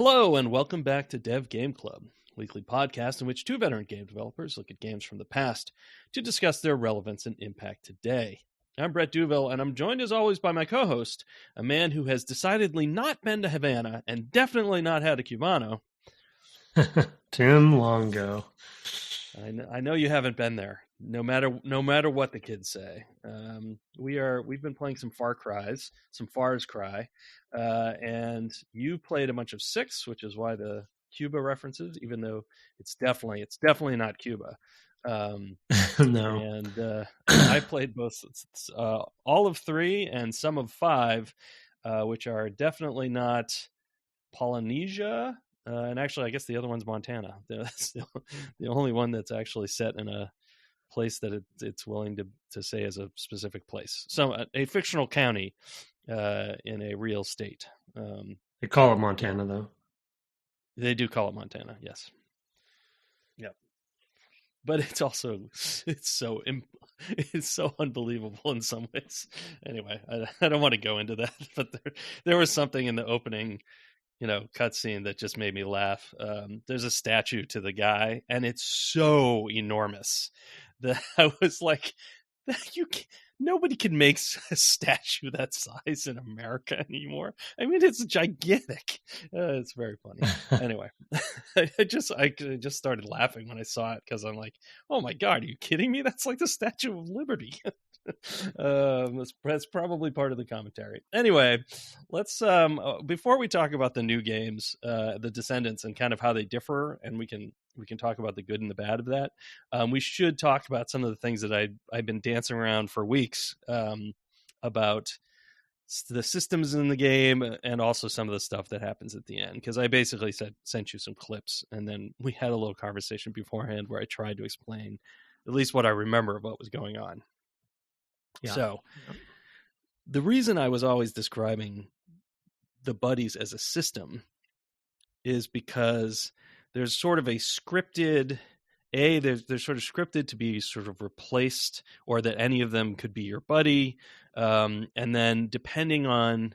Hello, and welcome back to Dev Game Club, a weekly podcast in which two veteran game developers look at games from the past to discuss their relevance and impact today. I'm Brett Duville, and I'm joined as always by my co-host, a man who has decidedly not been to Havana and definitely not had a Cubano. Tim Longo. I know you haven't been there, no matter what the kids say. We've been playing some Far Cries, some Far's Cry, and you played a bunch of 6, which is why the Cuba references, even though it's definitely not Cuba. No. And I played both all of 3 and some of 5, which are definitely not Polynesia. And actually, I guess the other one's Montana. That's the only one that's actually set in a place that it's willing to say is a specific place. So a fictional county in a real state. They call it Montana, though. They do call it Montana, yes. Yep. But it's so unbelievable in some ways. Anyway, I don't want to go into that, but there was something in the opening cutscene that just made me laugh. There's a statue to the guy, and it's so enormous that I was like, nobody can make a statue that size in America anymore. I mean, it's gigantic. It's very funny. Anyway, I just started laughing when I saw it because I'm like, oh my God, are you kidding me? That's like the Statue of Liberty. That's probably part of the commentary. Anyway, let's before we talk about the new games, the Descendants, and kind of how they differ, and we can talk about the good and the bad of that. We should talk about some of the things that I've been dancing around for weeks about the systems in the game, and also some of the stuff that happens at the end, because I basically sent you some clips, and then we had a little conversation beforehand where I tried to explain at least what I remember of what was going on. Yeah. So the reason I was always describing the buddies as a system is because there's sort of a scripted, they're sort of scripted to be sort of replaced, or that any of them could be your buddy. And then depending on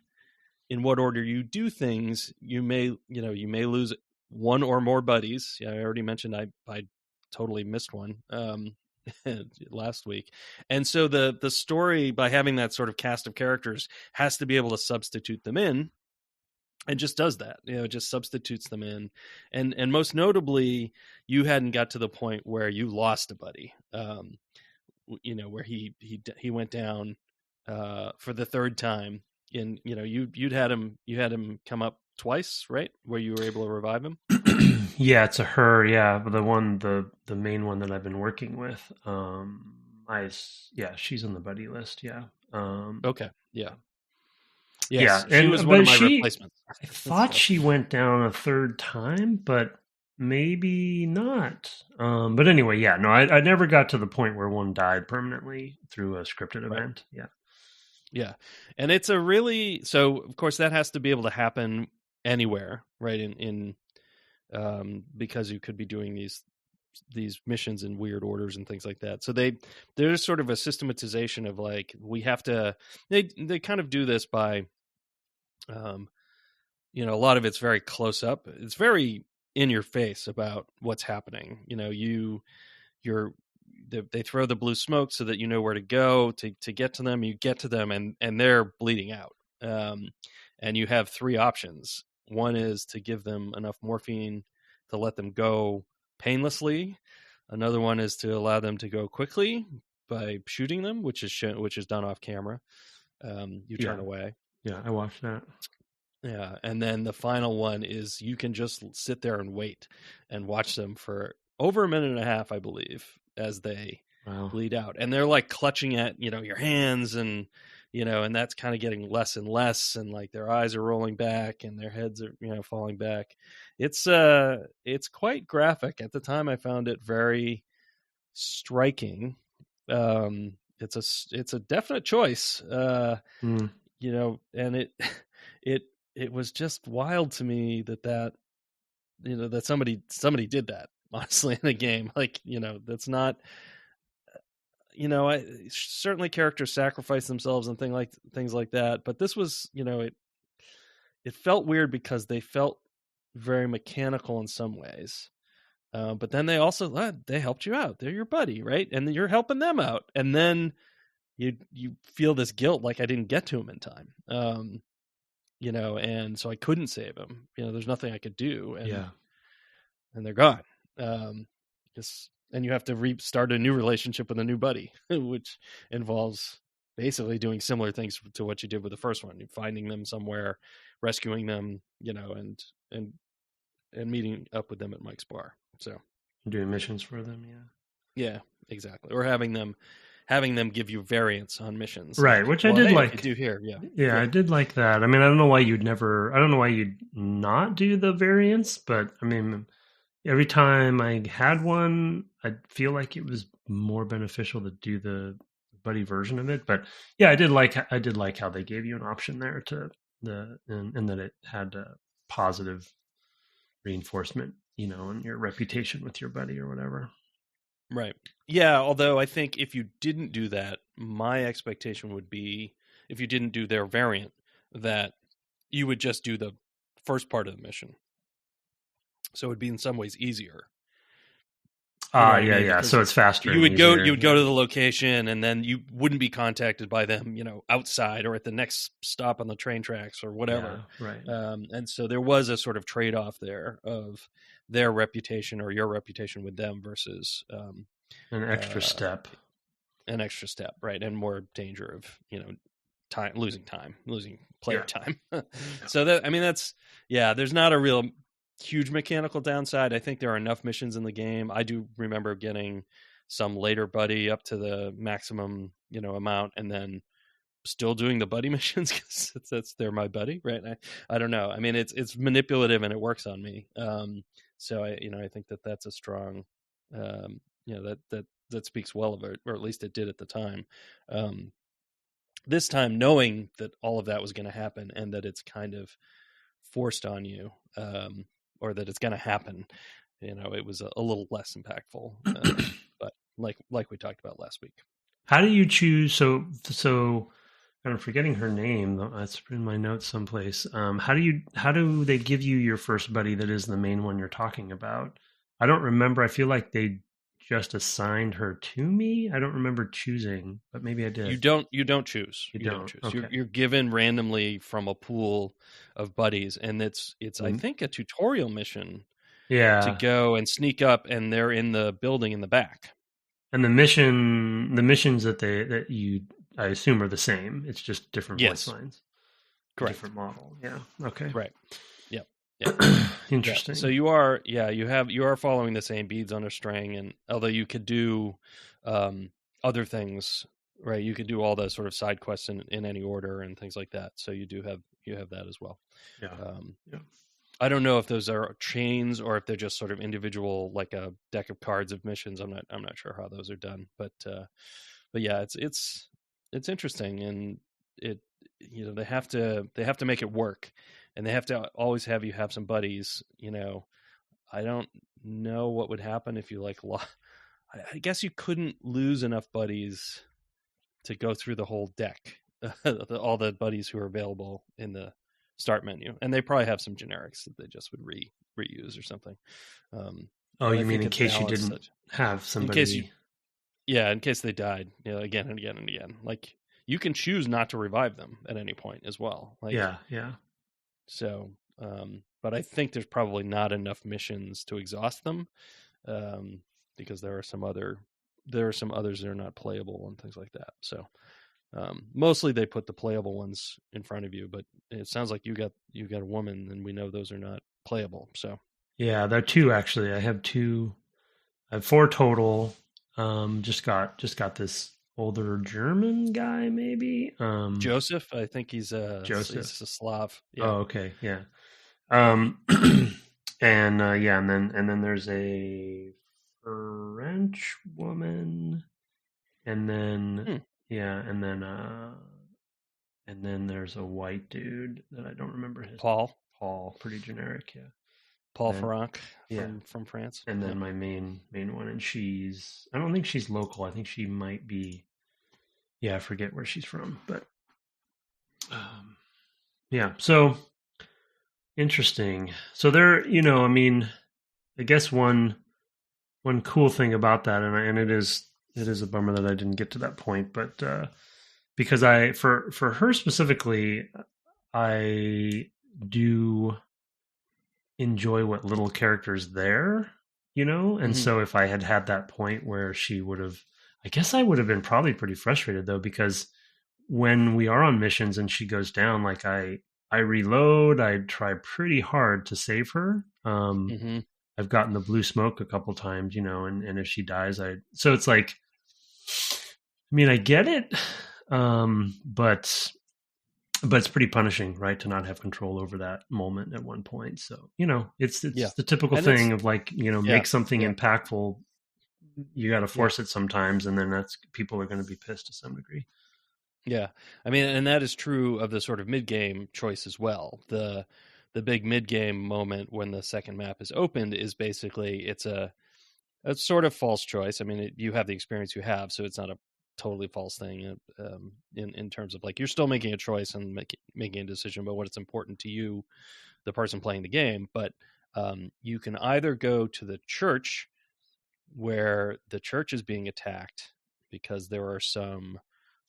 in what order you do things, you may lose one or more buddies. Yeah, I already mentioned I totally missed one last week. And so the story, by having that sort of cast of characters, has to be able to substitute them in, and just does that. It just substitutes them in. And most notably, you hadn't got to the point where you lost a buddy, where he went down for the third time. And you had him come up twice, right? Where you were able to revive him. Yeah, it's a her. Yeah, the main one that I've been working with. She's on the buddy list. Yeah. Okay. Yeah. Yes, yeah, she was one of my replacements. I thought she went down a third time, but maybe not. But anyway, yeah, no, I never got to the point where one died permanently through a scripted event. Yeah. Yeah. And it's so of course that has to be able to happen anywhere, right? In because you could be doing these missions in weird orders and things like that. So there's sort of a systematization of like, we have to, they kind of do this by, a lot of it's very close up. It's very in your face about what's happening. They throw the blue smoke so that you know where to go to get to them. You get to them and they're bleeding out. And you have 3 options. One is to give them enough morphine to let them go painlessly. Another one is to allow them to go quickly by shooting them, which is done off camera. You turn away. Yeah, I watched that. Yeah, and then the final one is you can just sit there and wait and watch them for over a minute and a half, I believe, as they bleed out. And they're like clutching at, your hands, and and that's kind of getting less and less, and like their eyes are rolling back and their heads are, falling back. It's quite graphic. At the time I found it very striking. It's a definite choice. And it was just wild to me that somebody did that, honestly, in a game. Like, that's not, certainly characters sacrifice themselves and things like that. But this was, it felt weird because they felt very mechanical in some ways. But then they also they helped you out. They're your buddy, right? And you're helping them out. And then you feel this guilt, like I didn't get to him in time. And so I couldn't save him. There's nothing I could do, and they're gone. And you have to restart a new relationship with a new buddy, which involves basically doing similar things to what you did with the first one. You're finding them somewhere, rescuing them, and meeting up with them at Mike's bar. So doing missions for them, yeah, exactly, or having them give you variants on missions, right? Which I did like. Do here, I did like that. I mean, I don't know why you'd not do the variants, but I mean, every time I had one, I feel like it was more beneficial to do the buddy version of it. But yeah, I did like how they gave you an option there and that it had a positive reinforcement, and your reputation with your buddy or whatever. Right. Yeah, although I think if you didn't do that, my expectation would be, if you didn't do their variant, that you would just do the first part of the mission. So it would be in some ways easier. Yeah. So it's faster. You would go to the location, and then you wouldn't be contacted by them, outside or at the next stop on the train tracks or whatever. Yeah, right. And so there was a sort of trade-off there of their reputation or your reputation with them versus an extra step, right, and more danger of losing player time. So there's not a real huge mechanical downside. I think there are enough missions in the game. I do remember getting some later buddy up to the maximum amount, and then still doing the buddy missions because they're my buddy, right? I don't know. I mean, it's manipulative and it works on me. So I think that's a strong, that speaks well of it, or at least it did at the time. This time, knowing that all of that was going to happen and that it's kind of forced on you, or that it's going to happen, it was a little less impactful. But like we talked about last week. How do you choose? So I'm forgetting her name. That's in my notes someplace. How do they give you your first buddy that is the main one you're talking about? I don't remember. I feel like they just assigned her to me. I don't remember choosing, but maybe I did. You don't choose. You don't choose. Okay. You're given randomly from a pool of buddies, and it's I think a tutorial mission. Yeah. To go and sneak up, and they're in the building in the back. And the missions that you I assume are the same. It's just different voice lines. Correct. Different model. Yeah. Okay. Right. Yep. Interesting. Yeah. So you are following the same beads on a string, and although you could do other things, right? You could do all the sort of side quests in any order and things like that. So you have that as well. Yeah. I don't know if those are chains or if they're just sort of individual, like a deck of cards of missions. I'm not sure how those are done, but yeah, it's interesting, and they have to make it work, and they have to always have you have some buddies. I don't know what would happen if you I guess you couldn't lose enough buddies to go through the whole deck, all the buddies who are available in the start menu, and they probably have some generics that they just would reuse or something. You mean in case you didn't have somebody? In case they died, again and again and again. Like, you can choose not to revive them at any point as well. Yeah. So, but I think there's probably not enough missions to exhaust them, because there are some others that are not playable and things like that. So, mostly they put the playable ones in front of you, but it sounds like you got a woman, and we know those are not playable. So yeah, there are two actually. I have 4 total. Just got this older German guy, maybe. Joseph, I think he's a Slav. Yeah. Oh, okay, yeah. And then there's a French woman, and then. Yeah, and then there's a white dude that I don't remember his Paul, pretty generic, yeah. Paul Franck from France. And then my main one, and I don't think she's local. I think she might be, I forget where she's from, but yeah. So Interesting. So there, I mean, I guess one cool thing about that, and it is a bummer that I didn't get to that point, but because for her specifically, I do enjoy what little characters there, and Hmm. so if I had had that point where she would have, I guess I would have been probably pretty frustrated though, because when we are on missions and she goes down, like I reload, I try pretty hard to save her. Hmm. I've gotten the blue smoke a couple times, and if she dies, so it's like, I mean, I get it, but it's pretty punishing, right, to not have control over that moment at one point. So it's Yeah, the typical and it's thing of like yeah, make something yeah, impactful. You got to yeah. force it sometimes, and then that's people are going to be pissed to some degree. Yeah, I mean, and that is true of the sort of mid game choice as well. The big mid game moment when the second map is opened is basically it's a sort of false choice. I mean, you have the experience you have, so it's not a totally false thing in terms of like you're still making a choice and making a decision about what's important to you, the person playing the game. But you can either go to the church where the church is being attacked because there are some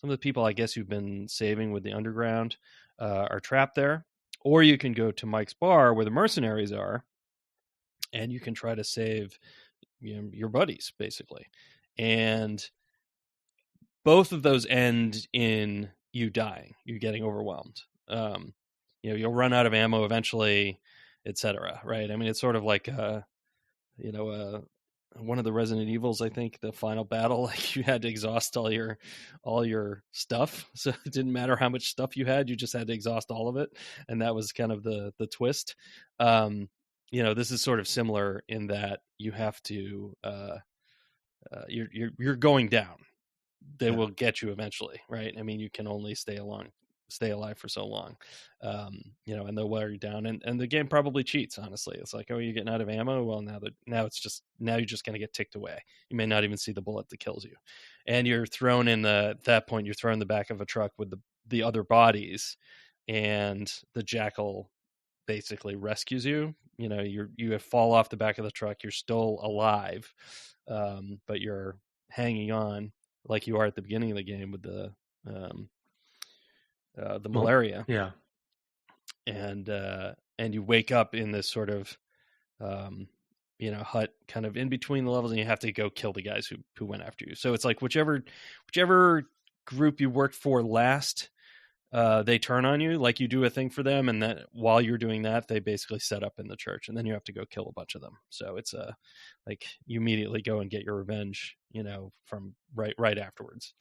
of the people I guess you've been saving with the underground are trapped there, or you can go to Mike's bar where the mercenaries are, and you can try to save your buddies basically, and both of those end in you dying, you getting overwhelmed. You'll run out of ammo eventually, etc. Right? I mean, it's sort of like you know, one of the Resident Evils, I think, the final battle, like you had to exhaust all your stuff. So it didn't matter how much stuff you had, you just had to exhaust all of it. And that was kind of the twist. This is sort of similar in that you have to you're going down. They Yeah. will get you eventually, right? I mean, you can only stay alive for so long, and they'll wear you down. And the game probably cheats. Honestly, it's like, oh, you're getting out of ammo. Well, now you're just going to get ticked away. You may not even see the bullet that kills you, and you're thrown in at that point. You're thrown in the back of a truck with the other bodies, and the Jackal basically rescues you. You fall off the back of the truck. You're still alive, but you're hanging on like you are at the beginning of the game with um, the Well, malaria, yeah. and you wake up in this sort of hut kind of in between the levels, and you have to go kill the guys who went after you. So it's like whichever group you worked for last, they turn on you, like you do a thing for them, and that while you're doing that, they basically set up in the church, and then you have to go kill a bunch of them. So it's like you immediately go and get your revenge, from right afterwards.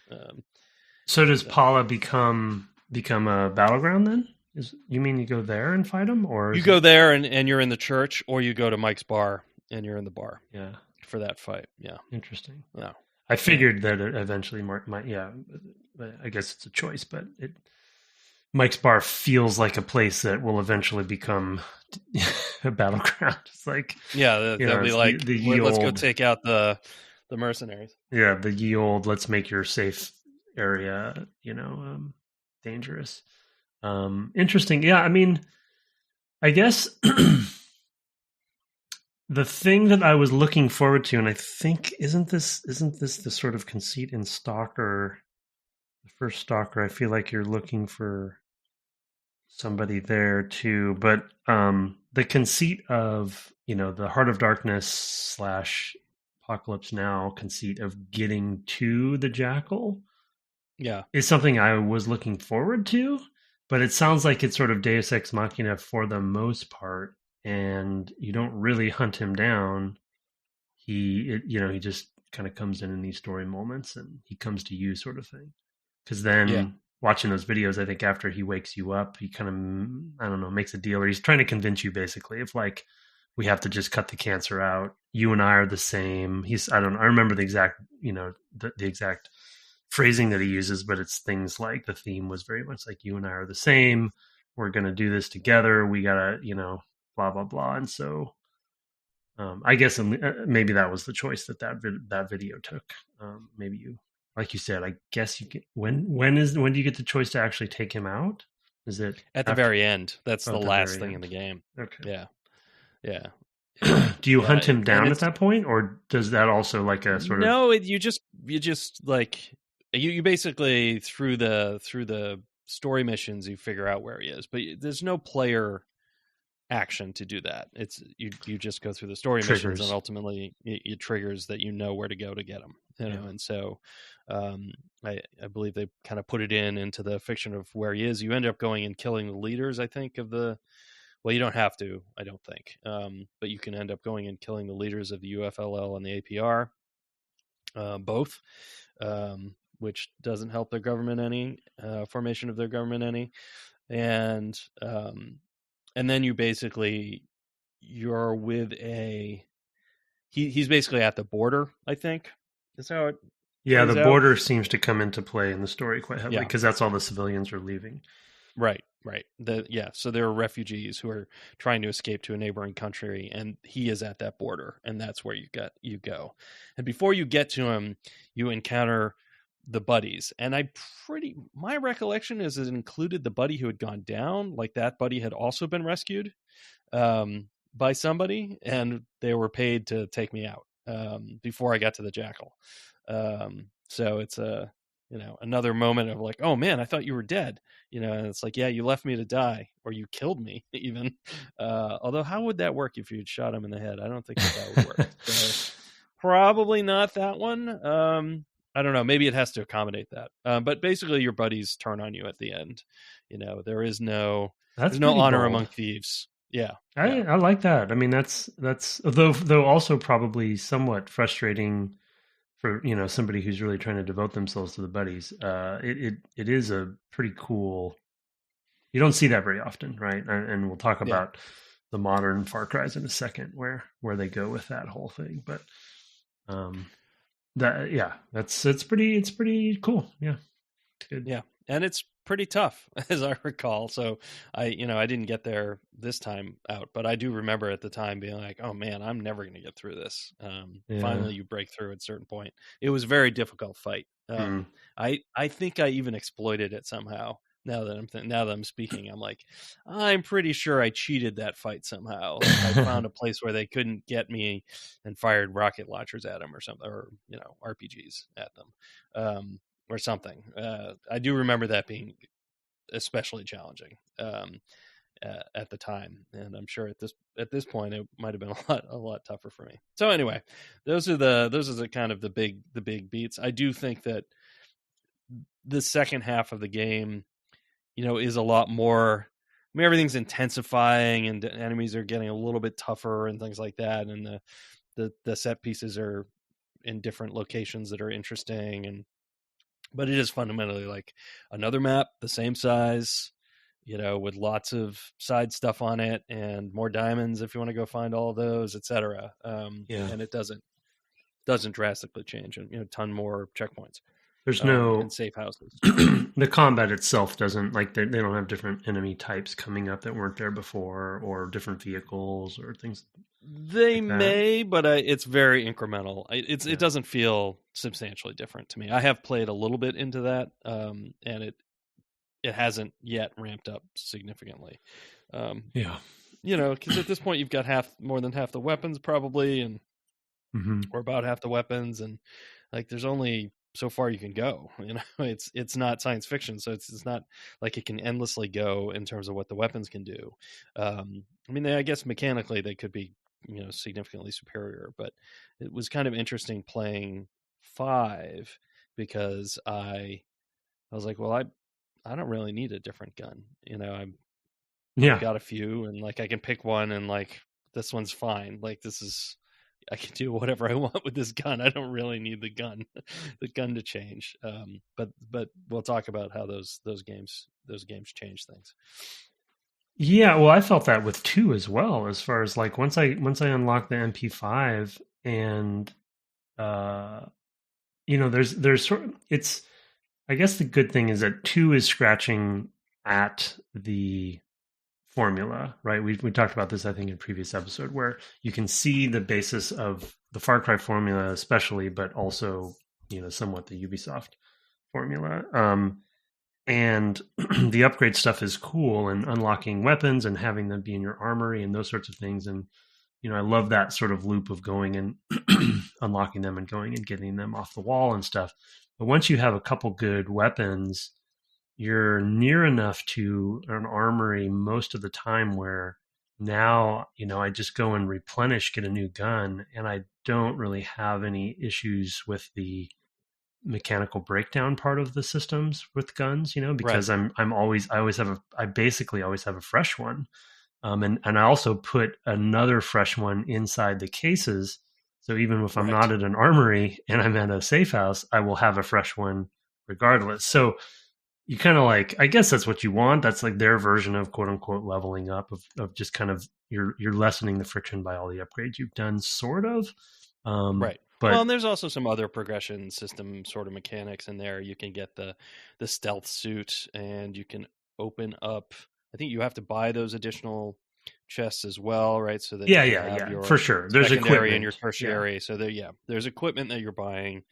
So does So Paula become a battleground then? You mean you go there and fight them, or you is it? go there and you're in the church, or you go to Mike's bar and you're in the bar Yeah, for that fight. Yeah, interesting. yeah, I yeah, figured that it eventually might. Yeah, I guess it's a choice, but Mike's bar feels like a place that will eventually become a battleground. It's like yeah. They'll be it's like, the ye let's go old, take out the mercenaries. yeah, the ye old. Let's make your safe area, dangerous. Interesting. Yeah, I mean, I guess the thing that I was looking forward to, and I think isn't this the sort of conceit in Stalker, the first Stalker? I feel like you're looking for somebody there too, but the conceit of the Heart of Darkness slash Apocalypse Now conceit of getting to the Jackal Yeah, is something I was looking forward to, but it sounds like it's sort of Deus Ex Machina for the most part, and you don't really hunt him down. He just kind of comes in these story moments, and he comes to you, sort of thing. Because yeah, then watching those videos, I think after he wakes you up, he kind of, I don't know, makes a deal, or he's trying to convince you basically, if like we have to just cut the cancer out. You and I are the same. I don't know. I remember the exact, the exact phrasing that he uses, but it's things like the theme was very much like, you and I are the same. We're going to do this together. We got to, blah, blah, blah. And so I guess maybe that was the choice that video took. Maybe you, like you said, I guess you get, when do you get the choice to actually take him out? Is it at the very end? That's the at the last very thing in end. the game. Okay. Yeah. Do you Yeah, hunt him and down at it's that point, or does that also like a sort of no. You just like you basically through the story missions you figure out where he is, but there's no player action to do that. It's you just go through the story missions, and triggers? ultimately it triggers that you know where to go to get him. You know, and so I believe they kind of put it into the fiction of where he is. You end up going and killing the leaders, I think, of the. Well, you don't have to, I don't think, but you can end up going and killing the leaders of the UFLL and the APR, both, which doesn't help their government any, formation of their government any, and then you're with he's basically at the border, I think, is how it Yeah, plays the out. border seems to come into play in the story quite heavily because that's all the civilians are leaving. Right. So there are refugees who are trying to escape to a neighboring country, and he is at that border, and that's where you go. And before you get to him, you encounter the buddies. And my recollection is it included the buddy who had gone down, like that buddy had also been rescued by somebody, and they were paid to take me out before I got to the Jackal. So it's another moment of like, oh man, I thought you were dead. And it's like, yeah, you left me to die, or you killed me even. Although how would that work if you'd shot him in the head? I don't think that would work. So, probably not that one. I don't know. Maybe it has to accommodate that. But basically your buddies turn on you at the end. There's no honor bold. among thieves. Yeah. I like that. I mean, that's though also probably somewhat frustrating for somebody who's really trying to devote themselves to the buddies. It is a pretty cool. You don't see that very often, right? And we'll talk about the modern Far Cries in a second, where they go with that whole thing. But it's pretty cool. Yeah, good. Yeah, and it's pretty tough, as I recall. So I didn't get there this time out, but I do remember at the time being like, oh man, I'm never going to get through this. Finally you break through at a certain point. It was a very difficult fight. I think I even exploited it somehow. Now that I'm speaking, I'm like, I'm pretty sure I cheated that fight somehow. Like I found a place where they couldn't get me and fired rocket launchers at them or something, or RPGs at them. Or something. I do remember that being especially challenging at the time, and I'm sure at this point it might have been a lot tougher for me. So anyway, those are the kind of the big beats. I do think that the second half of the game, is a lot more. I mean, everything's intensifying, and enemies are getting a little bit tougher and things like that, and the set pieces are in different locations that are interesting. But it is fundamentally like another map, the same size, with lots of side stuff on it and more diamonds if you want to go find all of those, etc. And it doesn't drastically change, and a ton more checkpoints. There's no and safe houses. The combat itself doesn't they don't have different enemy types coming up that weren't there before, or different vehicles or things. They may, but it's very incremental. It doesn't feel substantially different to me. I have played a little bit into that, and it hasn't yet ramped up significantly. Because at this point you've got more than half the weapons probably, and or about half the weapons, and like there's only so far you can go. It's not science fiction, so it's not like it can endlessly go in terms of what the weapons can do. I mean, I guess mechanically they could be significantly superior, but it was kind of interesting playing 5 because I was like, well, I don't really need a different gun. I've got a few, and like I can pick one, and like this one's fine. Like I can do whatever I want with this gun. I don't really need the gun to change. But we'll talk about how those games change things. Yeah, well, I felt that with 2 as well. As far as like once I unlocked the MP5, and there's sort of, it's, I guess the good thing is that 2 is scratching at the formula, right? We talked about this, I think, in a previous episode, where you can see the basis of the Far Cry formula, especially, but also somewhat the Ubisoft formula. and the upgrade stuff is cool, and unlocking weapons and having them be in your armory and those sorts of things. And I love that sort of loop of going and unlocking them and going and getting them off the wall and stuff. But once you have a couple good weapons, you're near enough to an armory most of the time where now, I just go and replenish, get a new gun, and I don't really have any issues with the mechanical breakdown part of the systems with guns, because Right. I basically always have a fresh one. And I also put another fresh one inside the cases. So even if I'm Right. not at an armory and I'm at a safe house, I will have a fresh one regardless. So you kind of like, I guess that's what you want. That's like their version of quote unquote leveling up, of just kind of you're lessening the friction by all the upgrades you've done, sort of. Right. Well, But and there's also some other progression system sort of mechanics in there. You can get the stealth suit, and you can open up. I think you have to buy those additional chests as well, right? So that you yeah, can yeah, have yeah, for your sure. There's secondary and your equipment. Yeah. tertiary. So there, yeah, there's equipment that you're buying,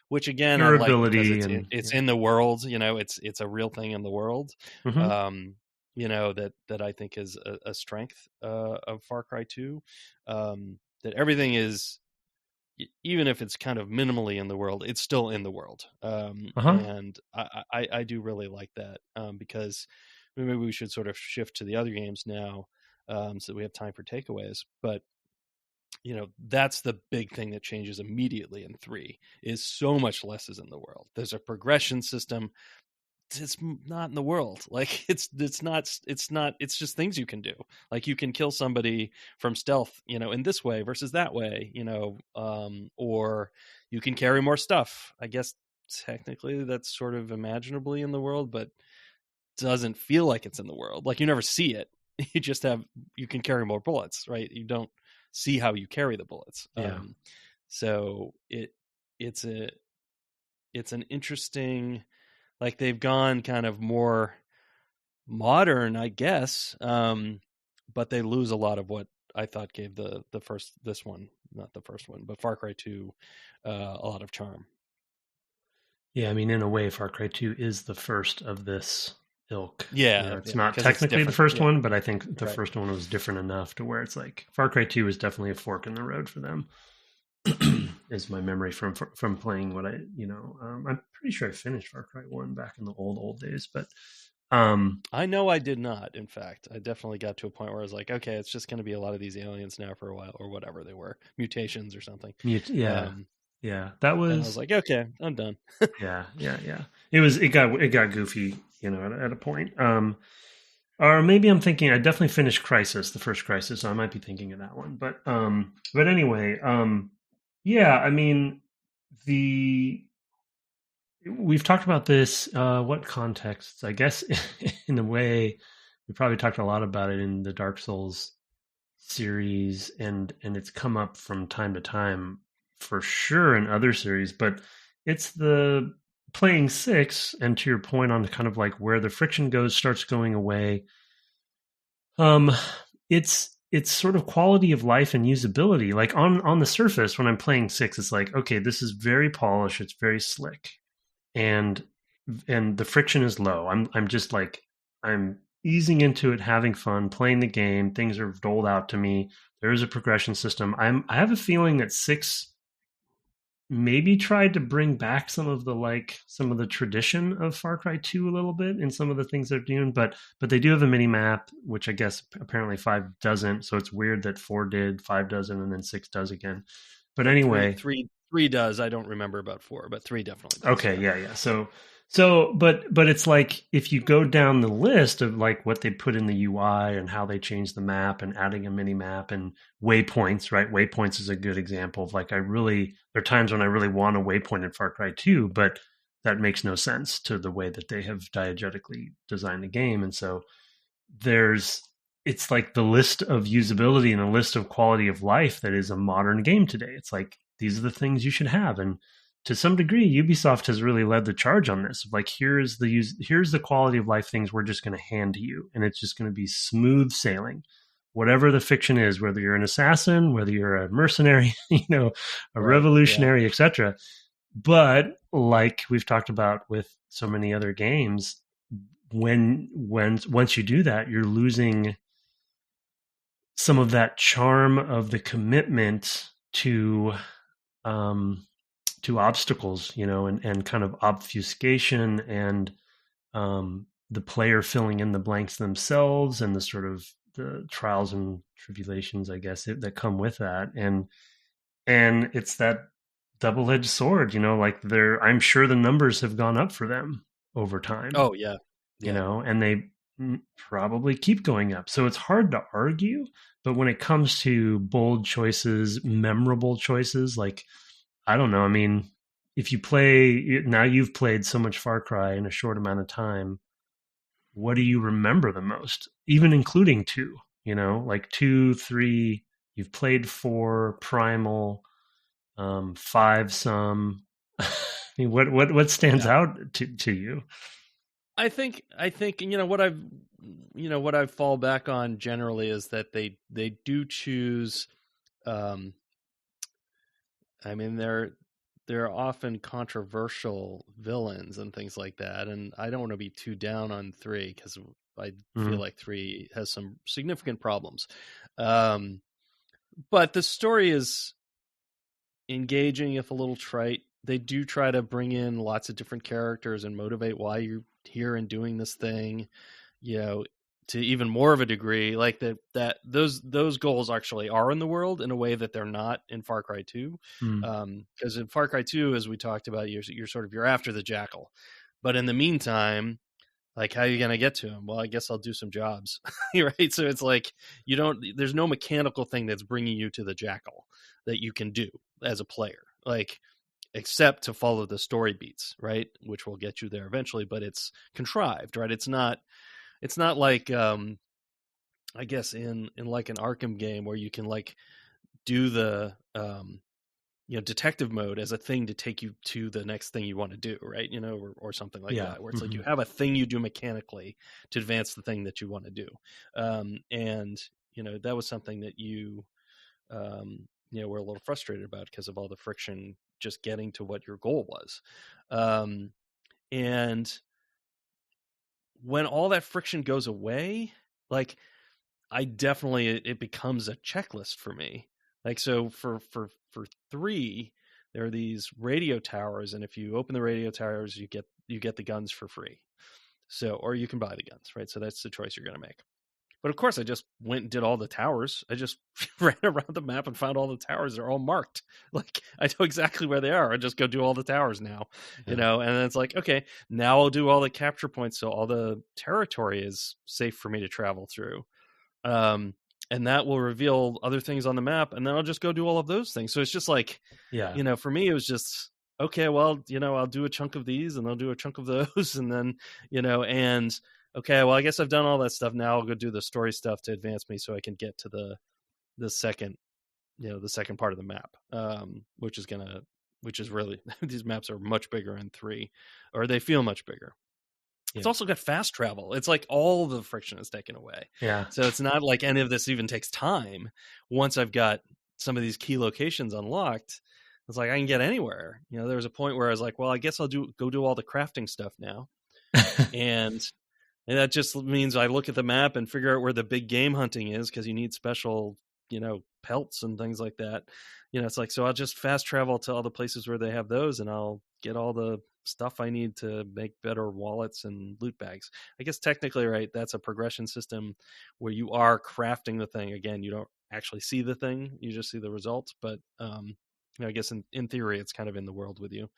which again I like because Durability and it's yeah. in the world. It's a real thing in the world. Mm-hmm. Um, that I think is a strength of Far Cry 2. That everything is, even if it's kind of minimally in the world, it's still in the world. Uh-huh. And I do really like that, because maybe we should sort of shift to the other games now, so that we have time for takeaways. But that's the big thing that changes immediately in 3 is so much less is in the world. There's a progression system. It's not in the world. Like it's not it's just things you can do. Like you can kill somebody from stealth, in this way versus that way, or you can carry more stuff. I guess technically that's sort of imaginably in the world, but doesn't feel like it's in the world. Like you never see it. You can carry more bullets, right? You don't see how you carry the bullets. Yeah. So it's an interesting, like they've gone kind of more modern, I guess, but they lose a lot of what I thought gave the first, this one, not the first one, but Far Cry 2, a lot of charm. Yeah, I mean, in a way, Far Cry 2 is the first of this ilk. Yeah, It's yeah, not because it's technically the different. first Yeah, one, but I think the right. first one was different enough to where it's like Far Cry 2 is definitely a fork in the road for them. Is my memory from playing what I'm pretty sure I finished Far Cry 1 back in the old days, but I know I did not. In fact, I definitely got to a point where I was like, okay, it's just going to be a lot of these aliens now for a while, or whatever they were, mutations or something. yeah, Um, yeah, that and I was was like, okay, I'm done. yeah. It got goofy, at a point. Or maybe I'm thinking I definitely finished Crisis, the first Crisis, so I might be thinking of that one. But anyway, yeah, I mean the we've talked about this. What contexts? I guess in a way, we probably talked a lot about it in the Dark Souls series, and it's come up from time to time for sure in other series. But it's the playing 6, and to your point on kind of like where the friction starts going away. It's sort of quality of life and usability. Like on the surface, when I'm playing 6, it's like, okay, this is very polished, it's very slick, and the friction is low. I'm just like, I'm easing into it, having fun, playing the game. Things are doled out to me. There is a progression system. I have a feeling that 6 maybe tried to bring back some of the tradition of Far Cry 2 a little bit in some of the things they're doing, but they do have a mini map, which I guess apparently 5 doesn't. So it's weird that 4 did, 5 doesn't, and then 6 does again. But Yeah, anyway, three does. I don't remember about 4, but 3 definitely does. okay, Yeah. yeah. But it's like if you go down the list of like what they put in the UI and how they changed the map and adding a mini map and waypoints, right? Waypoints is a good example of like there are times when I really want a waypoint in Far Cry 2, but that makes no sense to the way that they have diegetically designed the game. And so it's like the list of usability and the list of quality of life that is a modern game today. It's like these are the things you should have. And to some degree, Ubisoft has really led the charge on this. Like, here's the quality of life things we're just going to hand to you, and it's just going to be smooth sailing. Whatever the fiction is, whether you're an assassin, whether you're a mercenary, a Right. Yeah. revolutionary, etc. But like we've talked about with so many other games, once you do that, you're losing some of that charm of the commitment to obstacles, and kind of obfuscation and the player filling in the blanks themselves and the sort of the trials and tribulations, I guess, that come with that. And it's that double-edged sword, like I'm sure the numbers have gone up for them over time. Oh yeah. And they probably keep going up. So it's hard to argue, but when it comes to bold choices, memorable choices, like, I don't know. I mean, if you now you've played so much Far Cry in a short amount of time, what do you remember the most? Even including 2, like 2, 3, you've played 4, Primal, 5 some. I mean, what stands out to you? I think what I fall back on generally is that they do choose. I mean, they're often controversial villains and things like that, and I don't want to be too down on 3 because I feel like 3 has some significant problems. But the story is engaging, if a little trite. They do try to bring in lots of different characters and motivate why you're here and doing this thing, to even more of a degree, like that those goals actually are in the world in a way that they're not in Far Cry 2. Because in Far Cry 2, as we talked about, you're after the Jackal, but in the meantime, like, how are you going to get to him? Well, I guess I'll do some jobs, right? So it's like there's no mechanical thing that's bringing you to the Jackal that you can do as a player, like, except to follow the story beats, right? Which will get you there eventually, but it's contrived, right? It's not like, I guess in like an Arkham game where you can like do the, detective mode as a thing to take you to the next thing you want to do, right? Or something like that, where it's like you have a thing you do mechanically to advance the thing that you want to do. And, that was something that you were a little frustrated about because of all the friction just getting to what your goal was. And when all that friction goes away, like, it becomes a checklist for me. Like, so for 3, there are these radio towers, and if you open the radio towers, you get the guns for free. So, or you can buy the guns, right? So that's the choice you're going to make. But of course, I just went and did all the towers. I just ran around the map and found all the towers. They're all marked. Like, I know exactly where they are. I just go do all the towers now, and then it's like, okay, now I'll do all the capture points. So all the territory is safe for me to travel through. And that will reveal other things on the map. And then I'll just go do all of those things. So it's just like, for me, it was just, okay, well, I'll do a chunk of these and I'll do a chunk of those. And then, and okay, well, I guess I've done all that stuff. Now I'll go do the story stuff to advance me so I can get to the second part of the map, which is really, these maps are much bigger in 3, or they feel much bigger. Yeah. It's also got fast travel. It's like all the friction is taken away. Yeah. So it's not like any of this even takes time. Once I've got some of these key locations unlocked, it's like I can get anywhere. There was a point where I was like, well, I guess I'll go do all the crafting stuff now. And that just means I look at the map and figure out where the big game hunting is, because you need special, pelts and things like that. It's like, so I'll just fast travel to all the places where they have those, and I'll get all the stuff I need to make better wallets and loot bags. I guess technically, right, that's a progression system where you are crafting the thing. Again, you don't actually see the thing, you just see the results. But I guess in theory, it's kind of in the world with you.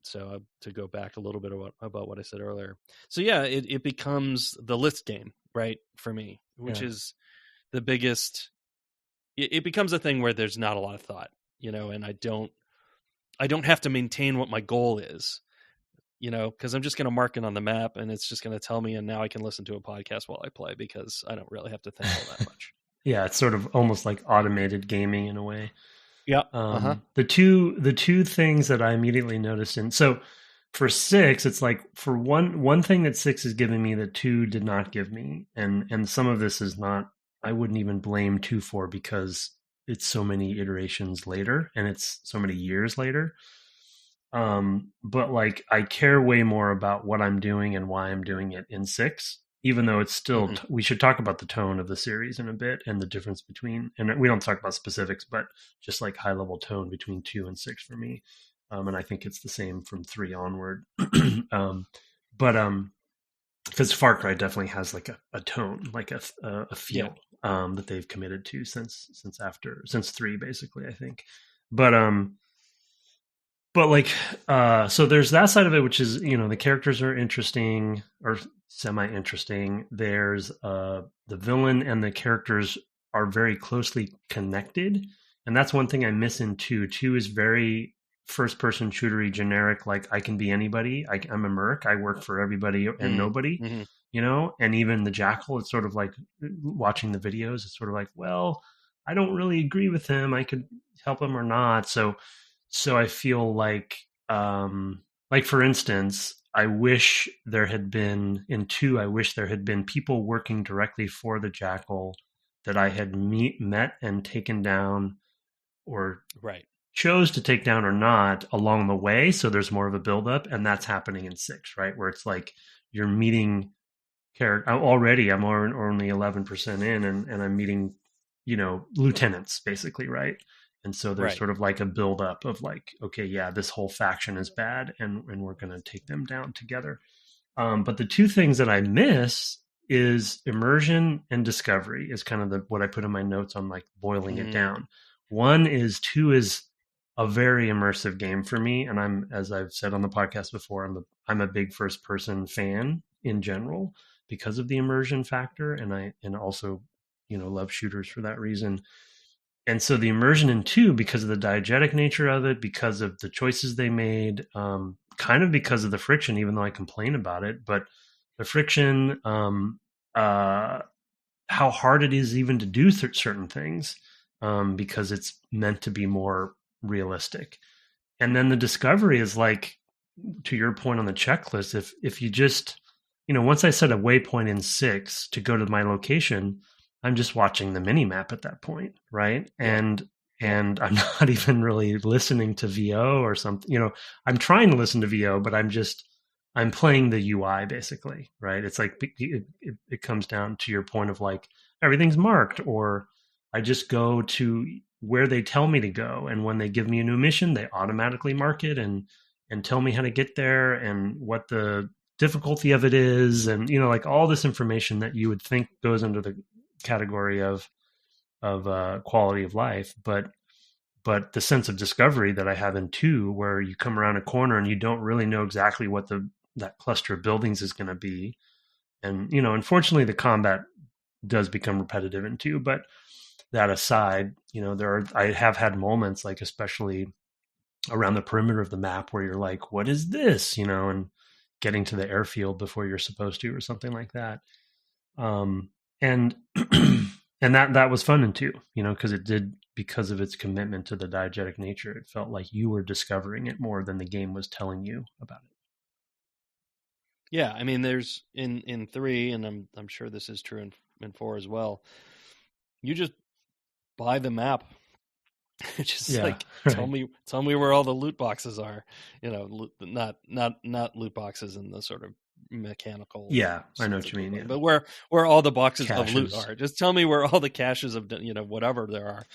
So to go back a little bit about what I said earlier. So yeah, it becomes the list game, right, for me, which is the biggest. It becomes a thing where there's not a lot of thought, and I don't have to maintain what my goal is, because I'm just going to mark it on the map and it's just going to tell me, and now I can listen to a podcast while I play because I don't really have to think all that much. Yeah, it's sort of almost like automated gaming in a way. Yeah. The two things that I immediately noticed so for 6, it's like, for one thing that 6 is giving me that 2 did not give me, and some of this is not, I wouldn't even blame 2 for, because it's so many iterations later and it's so many years later. But like I care way more about what I'm doing and why I'm doing it in 6, even though it's still Hmm. we should talk about the tone of the series in a bit and the difference between, and we don't talk about specifics, but just like high level tone between 2 and 6 for me. And I think it's the same from 3 onward. um, but because Far Cry definitely has like a tone, like a Yeah. feel that they've committed to since 3 basically, I think. But like so there's that side of it, which is, the characters are interesting or semi interesting. There's the villain and the characters are very closely connected, and that's one thing I miss in 2. 2 is very first person shootery, generic, like I can be anybody. I'm a merc, I work for everybody and Hmm. nobody, Hmm. and even the Jackal, it's sort of like watching the videos, it's sort of like, well, I don't really agree with him, I could help him or not. So I feel like for instance, I wish there had been in 2. I wish there had been people working directly for the Jackal that I had met and taken down, or Right. chose to take down or not, along the way. So there's more of a buildup, and that's happening in 6, right? Where it's like you're meeting character already. I'm only 11% in, and I'm meeting, lieutenants basically, right? And so there's Right. sort of like a buildup of like, okay, yeah, this whole faction is bad, and we're going to take them down together. But the two things that I miss is immersion and discovery is kind of what I put in my notes on like boiling it Mm. down. One is 2 is a very immersive game for me, and as I've said on the podcast before, I'm a big first person fan in general because of the immersion factor, and also love shooters for that reason. And so the immersion in 2, because of the diegetic nature of it, because of the choices they made, kind of because of the friction, even though I complain about it, but the friction, uh, how hard it is even to do certain things, because it's meant to be more realistic. And then the discovery is like, to your point on the checklist, if you just, once I set a waypoint in 6 to go to my location, I'm just watching the mini map at that point, right? Yeah. Yeah. And I'm not even really listening to VO or something. I'm trying to listen to VO, but I'm playing the UI basically, right? It's like it comes down to your point of like everything's marked, or I just go to where they tell me to go, and when they give me a new mission, they automatically mark it and tell me how to get there and what the difficulty of it is, and like all this information that you would think goes under the category of quality of life, but the sense of discovery that I have in 2, where you come around a corner and you don't really know exactly what that cluster of buildings is going to be, and unfortunately the combat does become repetitive in 2, but that aside, I have had moments, like especially around the perimeter of the map, where you're like, what is this, and getting to the airfield before you're supposed to, or something like that. And and that was fun in 2, because because of its commitment to the diegetic nature, it felt like you were discovering it more than the game was telling you about it. Yeah. I mean, there's in 3, and I'm sure this is true in 4 as well. You just buy the map. Just Yeah, like right. tell me where all the loot boxes are. Not loot boxes in the sort of mechanical Yeah, I know sense what of you loot mean. box, Yeah, but where all the boxes of loot caches. are. Just tell me where all the caches of whatever there are.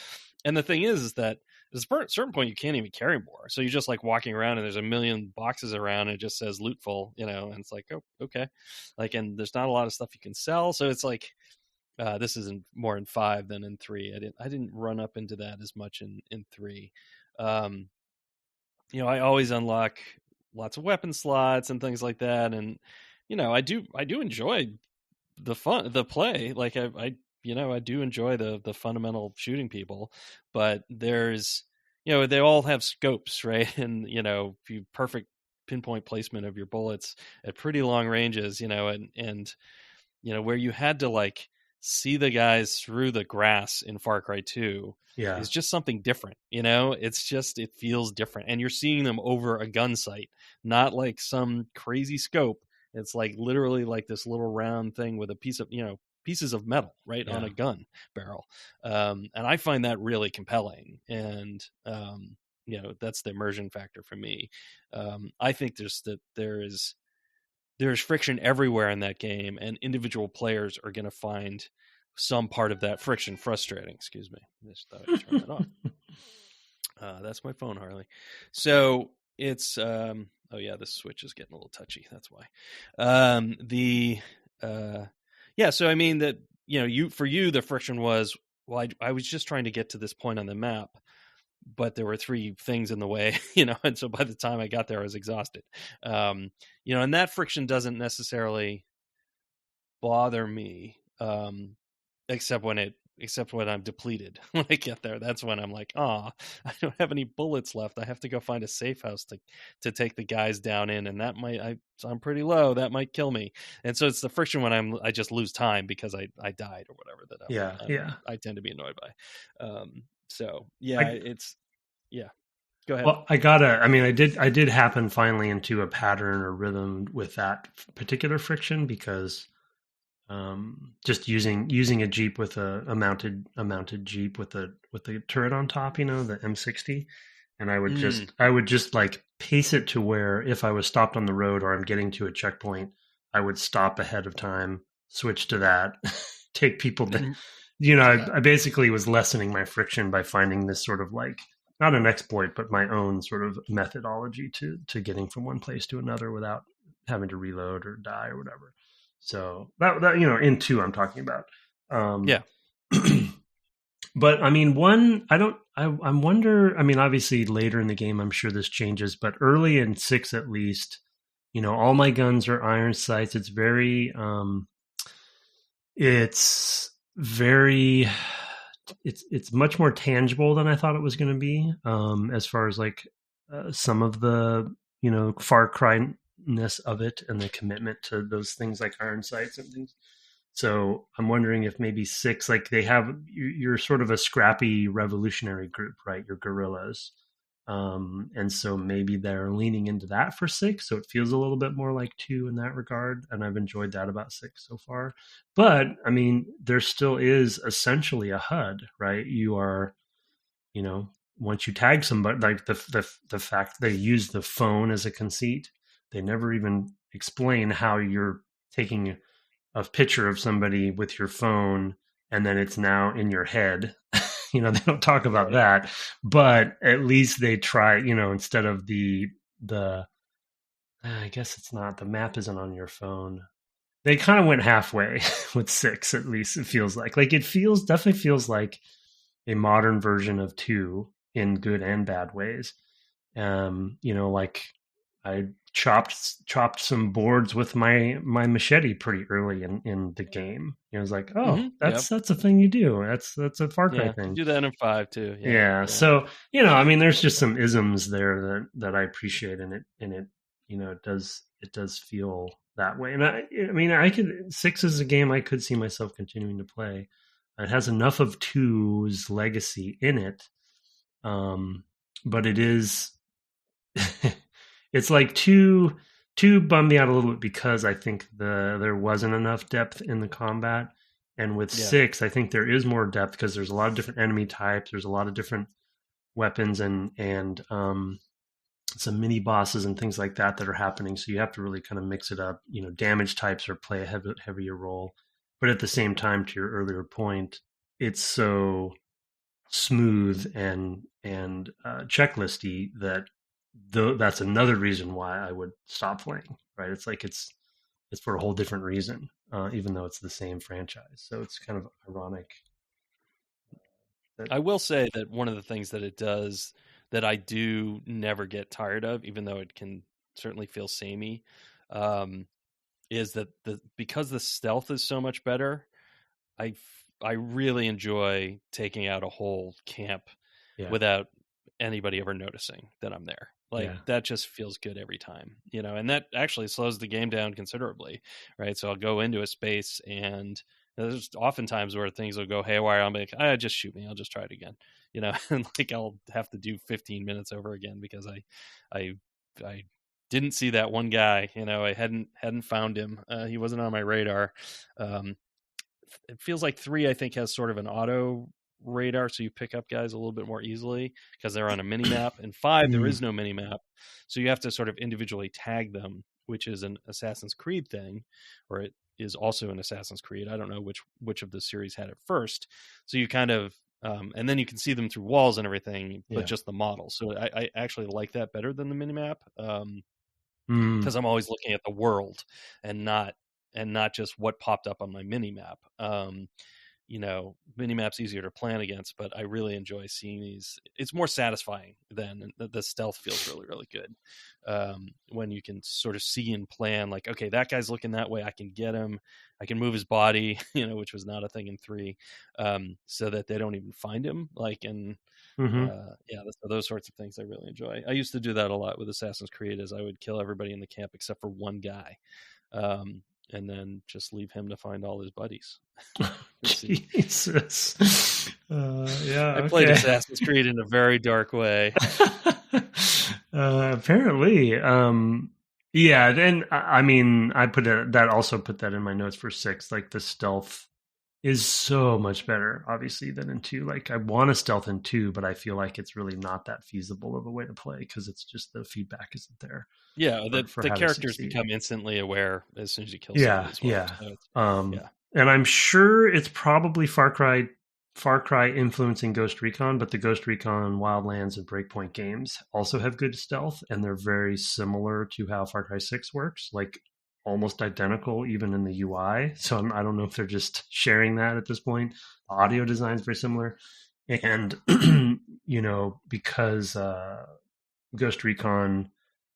And the thing is that at a certain point you can't even carry more. So you're just like walking around and there's a million boxes around and it just says lootful, and it's like, oh, okay. Like, and there's not a lot of stuff you can sell. So it's like, this is more in 5 than in 3. I didn't run up into that as much in 3. Um, I always unlock lots of weapon slots and things like that, and I do enjoy the play. Like I do enjoy the fundamental shooting people, but there's they all have scopes, right? And if you perfect pinpoint placement of your bullets at pretty long ranges, and where you had to like see the guys through the grass in Far Cry 2 Yeah, is just something different. It feels different, and you're seeing them over a gun sight, not like some crazy scope. It's like literally like this little round thing with a piece of pieces of metal right on yeah. a gun barrel. And I find that really compelling. And that's the immersion factor for me. I think there's friction everywhere in that game, and individual players are going to find some part of that friction frustrating. Excuse me, I just thought I'd turn that off. That's my phone, Harley. So it's oh yeah, this switch is getting a little touchy. That's why. So I mean that for you the friction was, well, I was just trying to get to this point on the map, but there were 3 things in the way, and so by the time I got there, I was exhausted. And that friction doesn't necessarily bother me, except when I'm depleted. When I get there, that's when I'm like, I don't have any bullets left. I have to go find a safe house to take the guys down in, and that I'm pretty low. That might kill me. And so it's the friction when I just lose time because I died or whatever that I tend to be annoyed by. Go ahead. Well, I did happen finally into a pattern or rhythm with that particular friction because just using a Jeep with a mounted Jeep with a turret on top, the M60, and I would just like pace it to where if I was stopped on the road or I'm getting to a checkpoint, I would stop ahead of time, switch to that, take people to, I basically was lessening my friction by finding this sort of like, not an exploit, but my own sort of methodology to getting from one place to another without having to reload or die or whatever. So that in 2 I'm talking about. But I mean, I wonder, I mean, obviously later in the game, I'm sure this changes, but early in 6 at least, all my guns are iron sights. It's very, it's much more tangible than I thought it was going to be. As far as like some of the, Far Cry-ness of it and the commitment to those things like iron sights and things. So I'm wondering if maybe 6, like you're sort of a scrappy revolutionary group, right? You're guerrillas. And so maybe they're leaning into that for 6. So it feels a little bit more like 2 in that regard. And I've enjoyed that about 6 so far. But I mean, there still is essentially a HUD, right? You are, once you tag somebody, like the fact they use the phone as a conceit, they never even explain how you're taking a picture of somebody with your phone and then it's now in your head. They don't talk about that, but at least they try, instead of I guess it's not, the map isn't on your phone. They kind of went halfway with 6, at least it feels like it definitely feels like a modern version of 2 in good and bad ways. Like I chopped some boards with my machete pretty early in the game. It was like, that's a thing you do. That's a Far Cry thing. You do that in 5 too. Yeah. So I mean, there's just some isms there that I appreciate, and it it does feel that way. And I mean, 6 is a game I could see myself continuing to play. It has enough of 2's legacy in it, but it is. It's like 2 bummed me out a little bit because I think there wasn't enough depth in the combat. And with 6, I think there is more depth because there's a lot of different enemy types. There's a lot of different weapons and some mini bosses and things like that are happening. So you have to really kind of mix it up. Damage types or play a heavier role. But at the same time, to your earlier point, it's so smooth and checklisty that that's another reason why I would stop playing, right? It's like it's for a whole different reason, even though it's the same franchise. So it's kind of ironic. I will say that one of the things that it does that I do never get tired of, even though it can certainly feel samey, is that because the stealth is so much better, I really enjoy taking out a whole camp without anybody ever noticing that I'm there. That just feels good every time, and that actually slows the game down considerably, right? So I'll go into a space and there's oftentimes where things will go haywire. I'm like, just shoot me. I'll just try it again, and like I'll have to do 15 minutes over again because I didn't see that one guy, I hadn't found him. He wasn't on my radar. It feels like 3, I think, has sort of an auto radar, so you pick up guys a little bit more easily because they're on a mini map. In 5, there is no mini map, so you have to sort of individually tag them, which is an Assassin's Creed thing, or it is also an Assassin's Creed. I don't know which of the series had it first. So you kind of and then you can see them through walls and everything, but just the model. So I actually like that better than the minimap, because I'm always looking at the world and not just what popped up on my minimap. Minimap's easier to plan against, but I really enjoy seeing these. It's more satisfying than the stealth feels really, really good. When you can sort of see and plan, like, okay, that guy's looking that way, I can get him, I can move his body, which was not a thing in 3, so that they don't even find him. Like, and those sorts of things I really enjoy. I used to do that a lot with Assassin's Creed, as I would kill everybody in the camp except for one guy. And then just leave him to find all his buddies. Jesus. I played Assassin's Creed in a very dark way. Apparently. Yeah, and I mean, I put that in my notes for 6. Like, the stealth is so much better, obviously, than in 2. Like, I want to stealth in 2, but I feel like it's really not that feasible of a way to play because it's just the feedback isn't there. Yeah, the characters become instantly aware as soon as you kill somebody as well. So and I'm sure it's probably Far Cry influencing Ghost Recon, but the Ghost Recon, Wildlands, and Breakpoint games also have good stealth, and they're very similar to how Far Cry 6 works, like almost identical even in the UI. So I don't know if they're just sharing that at this point. The audio design is very similar. And, because Ghost Recon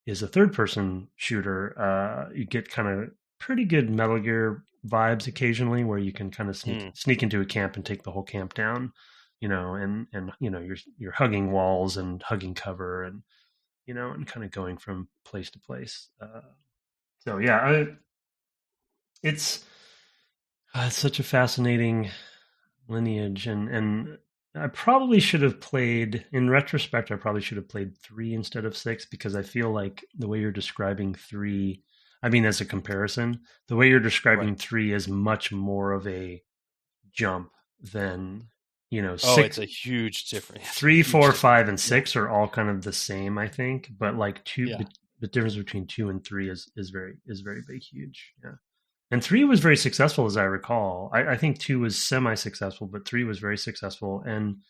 is a third-person shooter, you get kind of pretty good Metal Gear vibes occasionally, where you can kind of sneak into a camp and take the whole camp down, and you're hugging walls and hugging cover, and and kind of going from place to place. So yeah, it's such a fascinating lineage, and I probably should have played, in retrospect, I probably should have played 3 instead of 6, because I feel like the way you're describing 3, I mean, as a comparison, the way you're describing 3 is much more of a jump than, 6. It's a huge difference. 3, 4, 5, and 6 are all kind of the same, I think, but like 2, the difference between 2 and 3 is very big, huge. Yeah. And 3 was very successful, as I recall. I think 2 was semi-successful, but 3 was very successful. And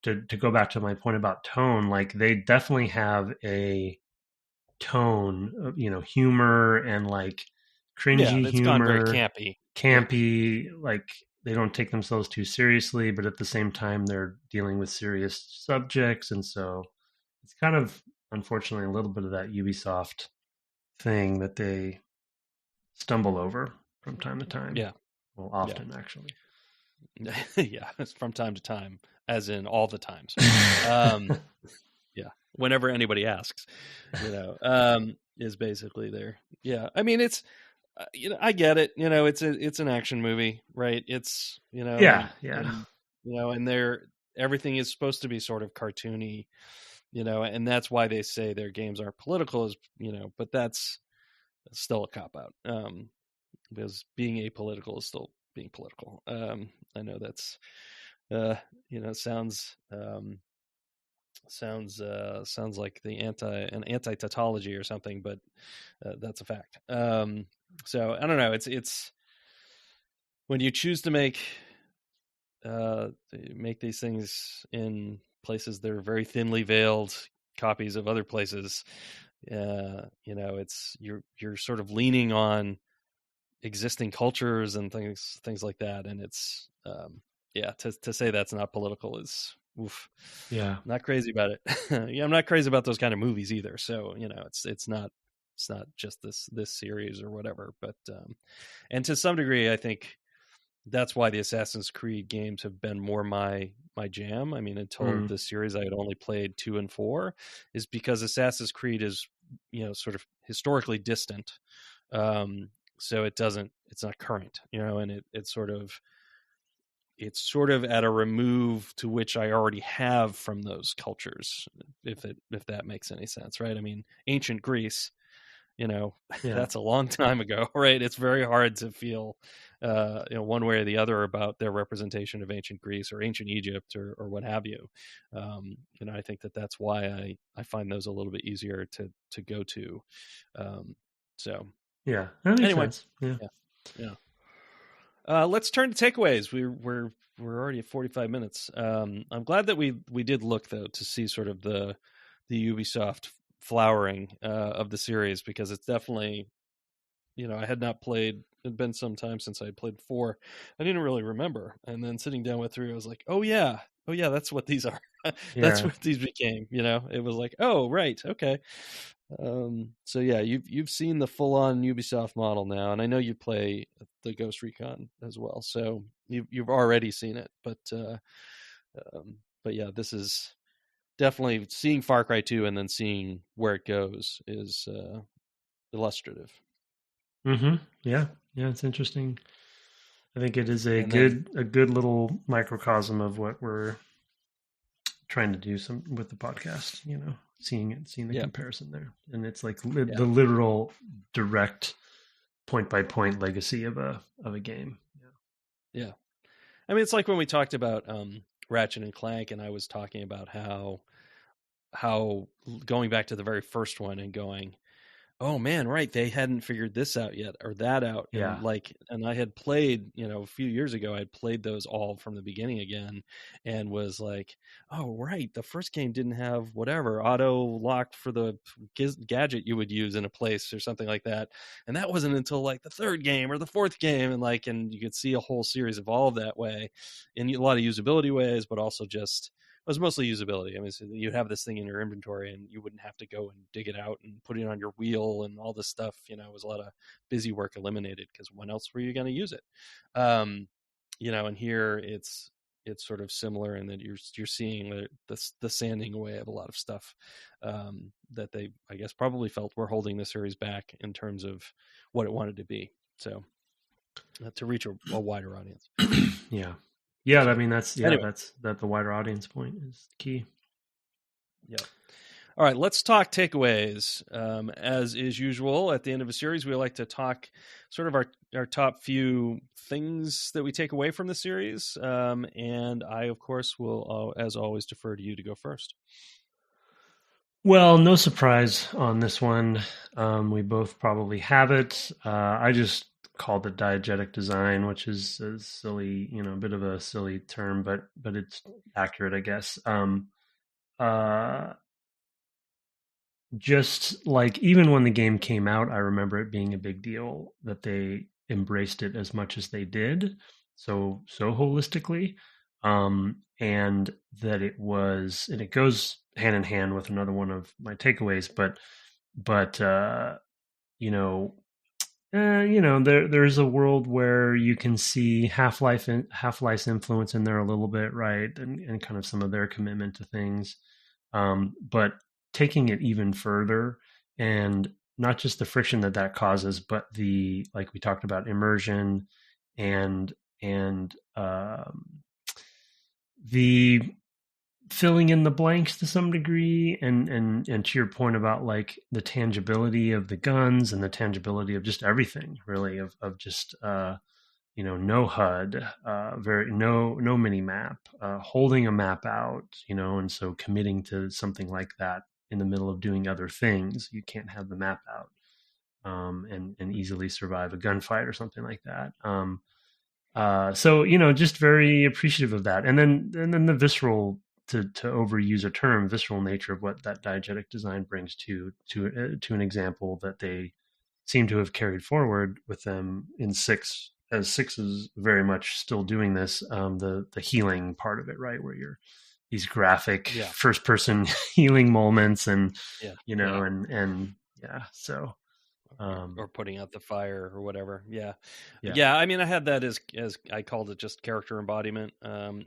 to go back to my point about tone, like, they definitely have a tone of, humor and like cringy humor. Gone very campy. Like, they don't take themselves too seriously, but at the same time, they're dealing with serious subjects. And so it's kind of, unfortunately, a little bit of that Ubisoft thing that they stumble over from time to time. Yeah. Well, often, actually. Yeah, from time to time, as in all the times. Yeah, whenever anybody asks, is basically there. Yeah, I mean, it's, I get it. It's an action movie, right? It's, and everything is supposed to be sort of cartoony, and that's why they say their games aren't political, but that's still a cop-out, because being apolitical is still being political. I know that's sounds like an anti-tautology or something, but that's a fact. So I don't know, it's when you choose to make these things in places that are very thinly veiled copies of other places, it's you're sort of leaning on existing cultures and things like that, and it's to say that's not political is not crazy about it. I'm not crazy about those kind of movies either, so it's not just this series or whatever, but and to some degree I think that's why the Assassin's Creed games have been more my jam. I mean, until this series I had only played 2 and 4, is because Assassin's Creed is sort of historically distant, so it's not current, and it's sort of at a remove to which I already have from those cultures, if that makes any sense, right? I mean, ancient Greece Yeah. that's a long time ago, right? It's very hard to feel one way or the other about their representation of ancient Greece or ancient Egypt or what have you. I think that's why I find those a little bit easier to go to. So Yeah, that makes anyway, sense. Yeah. yeah. Let's turn to takeaways. We're already at 45 minutes. I'm glad that we did look though to see sort of the Ubisoft flowering of the series, because it's definitely, I had not played. It'd been some time since I had played 4. I didn't really remember, and then sitting down with 3, I was like, oh yeah, that's what these are. That's Yeah. what these became. It was like, oh right, okay. So yeah, you've seen the full on Ubisoft model now, and I know you play the Ghost Recon as well, so you've already seen it. But yeah, this is definitely seeing Far Cry 2 and then seeing where it goes is illustrative. Mm-hmm. Yeah. Yeah. It's interesting. I think it is a And then good little microcosm of what we're trying to do with the podcast, seeing the yeah, comparison there. And it's like yeah, the literal direct point by point legacy of a game. yeah. I mean, it's like when we talked about Ratchet and Clank, and I was talking about how going back to the very first one and going, oh man, right, they hadn't figured this out yet or that out. Yeah. And I had played, a few years ago, I'd played those all from the beginning again, and was like, oh right, the first game didn't have whatever auto locked for the gadget you would use in a place or something like that, and that wasn't until like the third game or the fourth game, and you could see a whole series evolve that way in a lot of usability ways, but also just it was mostly usability. I mean, so you'd have this thing in your inventory and you wouldn't have to go and dig it out and put it on your wheel and all this stuff. It was a lot of busy work eliminated, because when else were you going to use it? And here it's sort of similar in that you're seeing the sanding away of a lot of stuff that they, I guess, probably felt were holding the series back in terms of what it wanted to be. So to reach a wider audience. Yeah. Yeah, I mean Anyway. that's the wider audience point is key. Yeah. All right, let's talk takeaways. As is usual, at the end of a series, we like to talk sort of our top few things that we take away from the series. And I, of course, will, as always, defer to you to go first. Well, no surprise on this one. We both probably have it. I just called it diegetic design, which is a silly, a bit of a silly term, but it's accurate, I guess. Just like even when the game came out, I remember it being a big deal that they embraced it as much as they did, so holistically, and that it was, and it goes hand in hand with another one of my takeaways, but there's a world where you can see Half-Life's influence in there a little bit, right, and kind of some of their commitment to things, but taking it even further, and not just the friction that causes, but the, like we talked about, immersion and the filling in the blanks to some degree, and to your point about like the tangibility of the guns and the tangibility of just everything, really, of just no HUD, very no mini map, holding a map out, and so committing to something like that in the middle of doing other things. You can't have the map out and easily survive a gunfight or something like that. So just very appreciative of that, and then the visceral, to overuse a term, visceral nature of what that diegetic design brings to an example that they seem to have carried forward with them in 6, as 6 is very much still doing this, the healing part of it, right, where you're these graphic first person healing moments, and and so or putting out the fire or whatever. Yeah. I mean, I had that as I called it just character embodiment.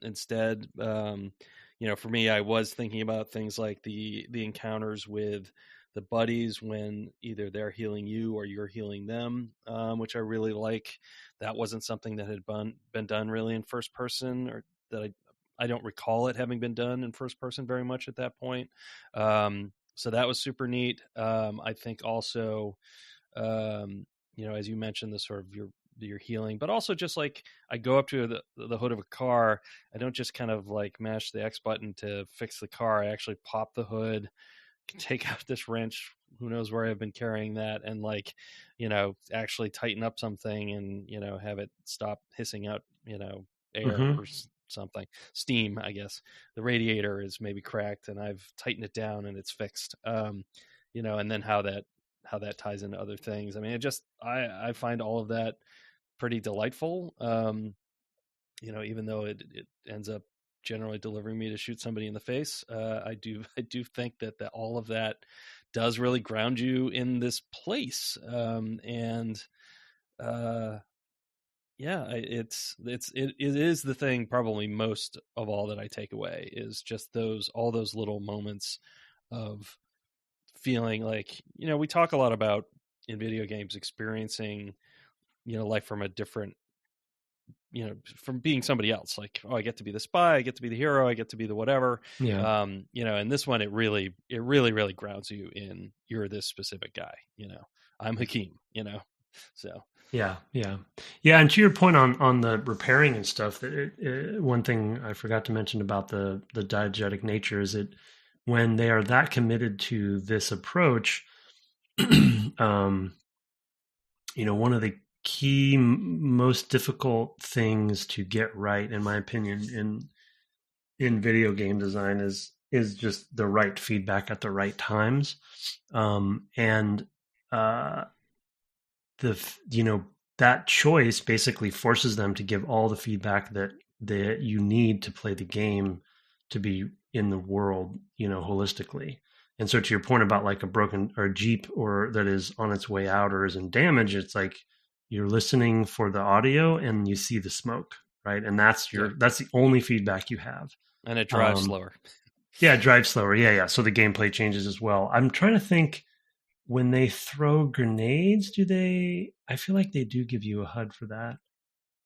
Instead, for me, I was thinking about things like the encounters with the buddies when either they're healing you or you're healing them, which I really like. That wasn't something that had been done really in first person, or that I don't recall it having been done in first person very much at that point. so that was super neat. I think also, as you mentioned, the sort of your healing, but also just like I go up to the hood of a car. I don't just kind of like mash the X button to fix the car. I actually pop the hood, can take out this wrench. Who knows where I've been carrying that, and like, actually tighten up something and, have it stop hissing out, air Mm-hmm. or something, steam, I guess. The radiator is maybe cracked and I've tightened it down and it's fixed. And then how that ties into other things. I mean, I find all of that pretty delightful. Even though it ends up generally delivering me to shoot somebody in the face, I do think that all of that does really ground you in this place. It is the thing probably most of all that I take away is just all those little moments of feeling like, we talk a lot about in video games experiencing, life from a different, from being somebody else. Like, oh, I get to be the spy, I get to be the hero, I get to be the whatever. Yeah. And this one, it really, really grounds you in, you're this specific guy, I'm Hakeem, so. Yeah. And to your point on the repairing and stuff, that one thing I forgot to mention about the diegetic nature is that when they are that committed to this approach, one of the key most difficult things to get right, in my opinion, in video game design is just the right feedback at the right times, that choice basically forces them to give all the feedback that you need to play the game to be in the world, holistically. And so to your point about like a broken or a Jeep or that is on its way out or is in damage, it's like you're listening for the audio and you see the smoke, right? And that's the only feedback you have. And it drives slower. Yeah, it drives slower. Yeah. So the gameplay changes as well. I'm trying to think, when they throw grenades, I feel like they do give you a HUD for that.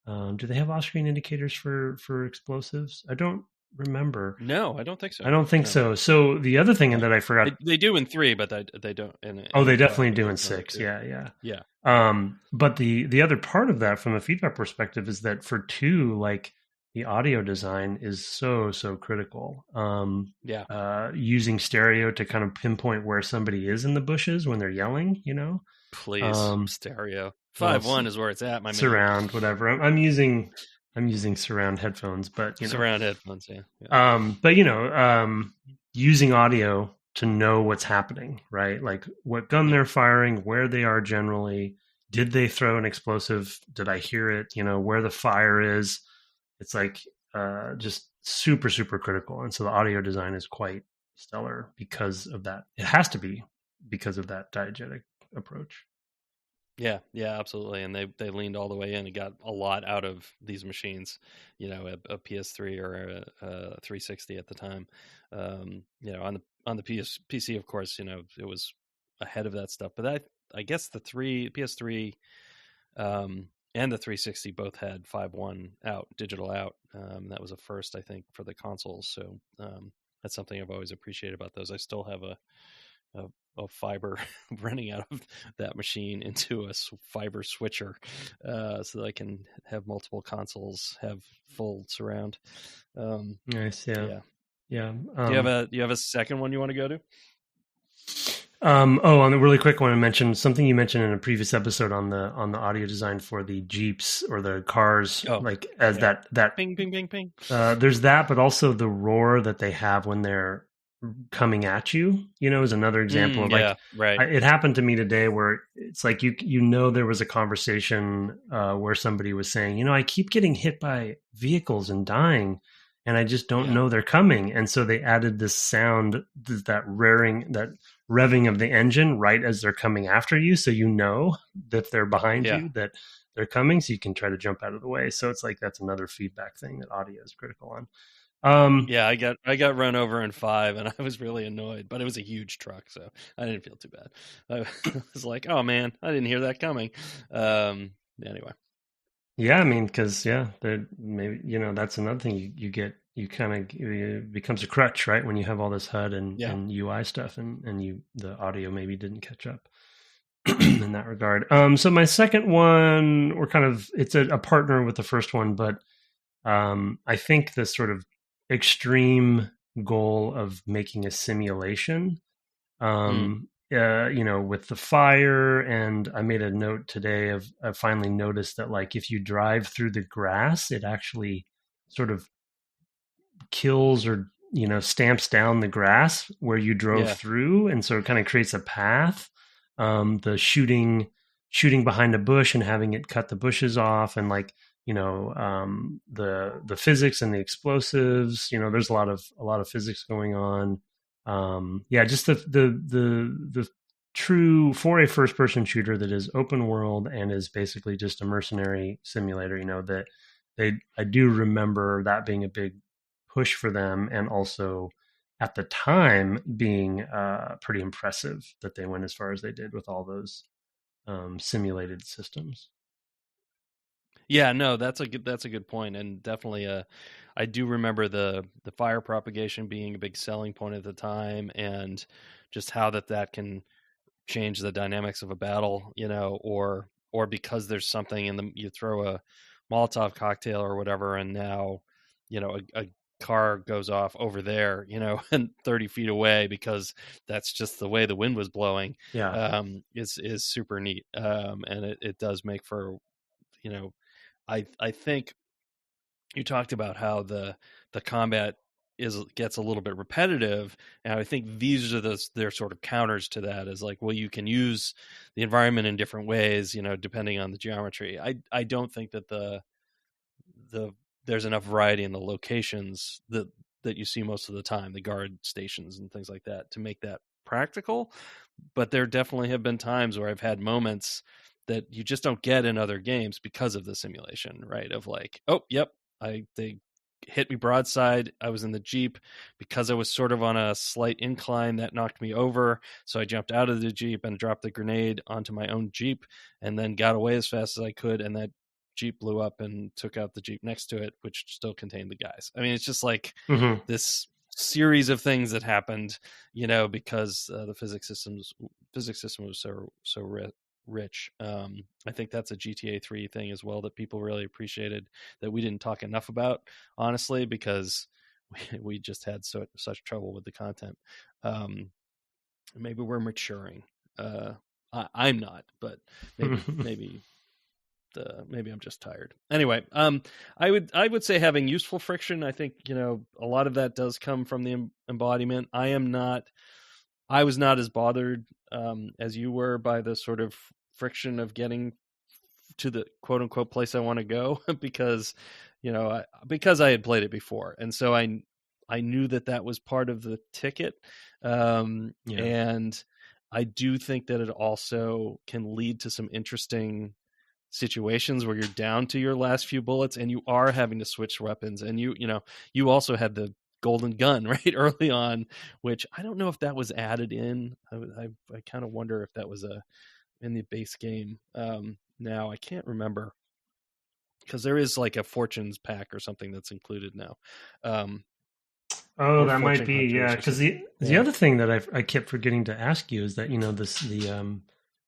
Do they have off-screen indicators for explosives? I don't remember. No, I don't think so. I don't think so. So the other thing that I forgot, they do in 3, but they don't. They definitely do in 6. Yeah. But the other part of that, from a feedback perspective, is that for 2, like the audio design is so critical. Using stereo to kind of pinpoint where somebody is in the bushes when they're yelling. Please, stereo 5.1 is where it's at. My surround, whatever. I'm using surround headphones, but surround headphones, yeah. But using audio to know what's happening, right? Like what gun they're firing, where they are generally. Did they throw an explosive? Did I hear it? Where the fire is. It's like just super critical, and so the audio design is quite stellar because of that. It has to be because of that diegetic approach. Yeah, absolutely. And they leaned all the way in and got a lot out of these machines, a PS3 or a 360 at the time. On the PC, of course, it was ahead of that stuff. But I guess the PS3 and the 360 both had 5.1 out, digital out. That was a first, I think, for the consoles. So that's something I've always appreciated about those. I still have a fiber running out of that machine into a fiber switcher, so that I can have multiple consoles have full surround. Nice, yeah. Do you have a second one you want to go to? On the really quick one, I mentioned something you mentioned in a previous episode on the audio design for the Jeeps or the cars, that ping ping ping ping. There's that, but also the roar that they have when they're coming at you, is another example of it happened to me today where it's like there was a conversation where somebody was saying, I keep getting hit by vehicles and dying, and I just don't know they're coming. And so they added this sound, that revving of the engine right as they're coming after you, so that they're behind you, that they're coming, so you can try to jump out of the way. So it's like that's another feedback thing that audio is critical on. I got run over in 5 and I was really annoyed, but it was a huge truck, so I didn't feel too bad. I was like, oh man, I didn't hear that coming. Anyway. Yeah, I mean, because maybe that's another thing you get you kind of it becomes a crutch, right? When you have all this HUD Yeah. and UI stuff, and the audio maybe didn't catch up in that regard. So my second one, we're kind of it's a partner with the first one, but I think the sort of extreme goal of making a simulation, Mm. with the fire, and I made a note today of I finally noticed that like if you drive through the grass, it actually sort of kills or stamps down the grass where you drove Yeah. through, and so it kind of creates a path. The shooting behind a bush and having it cut the bushes off, and like the physics and the explosives. There's a lot of physics going on. Yeah, just the true for a first person shooter that is open world and is basically just a mercenary simulator. That I do remember that being a big push for them, and also at the time being pretty impressive that they went as far as they did with all those simulated systems. Yeah, no, that's a good point, and definitely I do remember the fire propagation being a big selling point at the time, and just how that can change the dynamics of a battle, or because there's something in the you throw a Molotov cocktail or whatever, and now a car goes off over there, and 30 feet away because that's just the way the wind was blowing. Yeah. Is super neat, and it does make for you know I think you talked about how the combat gets a little bit repetitive, and I think these are their sort of counters to that, is like, well, you can use the environment in different ways, depending on the geometry. I don't think that the there's enough variety in the locations that you see most of the time, the guard stations and things like that, to make that practical. But there definitely have been times where I've had moments that you just don't get in other games because of the simulation, right? Of like, oh, yep, they hit me broadside. I was in the Jeep because I was sort of on a slight incline that knocked me over. So I jumped out of the Jeep and dropped the grenade onto my own Jeep, and then got away as fast as I could. And that Jeep blew up and took out the Jeep next to it, which still contained the guys. I mean, it's just like Mm-hmm. this series of things that happened, because the physics system was so rich. I think that's a GTA 3 thing as well that people really appreciated, that we didn't talk enough about, honestly, because we just had such trouble with the content. Maybe we're maturing. I'm not, but maybe I'm just tired. Anyway, I would say having useful friction. I think a lot of that does come from the embodiment. I was not as bothered as you were by the sort of friction of getting to the quote unquote place I want to go because because I had played it before, and so I knew that was part of the ticket, Yeah. and I do think that it also can lead to some interesting situations where you're down to your last few bullets and you are having to switch weapons, and you also had the golden gun right early on, which I don't know if that was added in. I kind of wonder if that was in the base game. Now I can't remember, because there is like a fortunes pack or something that's included now, Oh, or that might fortune be, yeah. hunters or Because something. the Yeah. other thing that I kept forgetting to ask you is that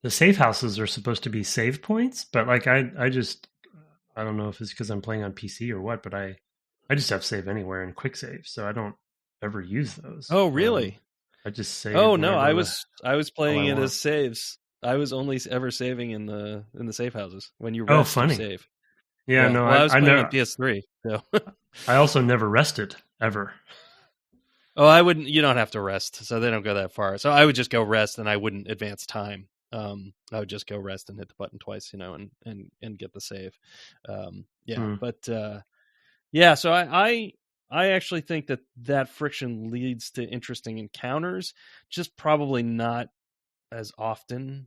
the safe houses are supposed to be save points, but like I don't know if it's because I'm playing on PC or what, but I just have save anywhere and quick save, so I don't ever use those. Oh, really? I just Oh save no, whenever I was all I playing it as want. saves. I was only ever saving in the safe houses. When you Oh, rest, you funny. save. Yeah, Yeah. no, Well, I was I playing on know. PS3, so. I also never rested ever. Oh, I wouldn't. You don't have to rest, so they don't go that far. So I would just go rest, and I wouldn't advance time. I would just go rest and hit the button twice, and get the save. Yeah, Hmm. but yeah. So I actually think that friction leads to interesting encounters, just probably not as often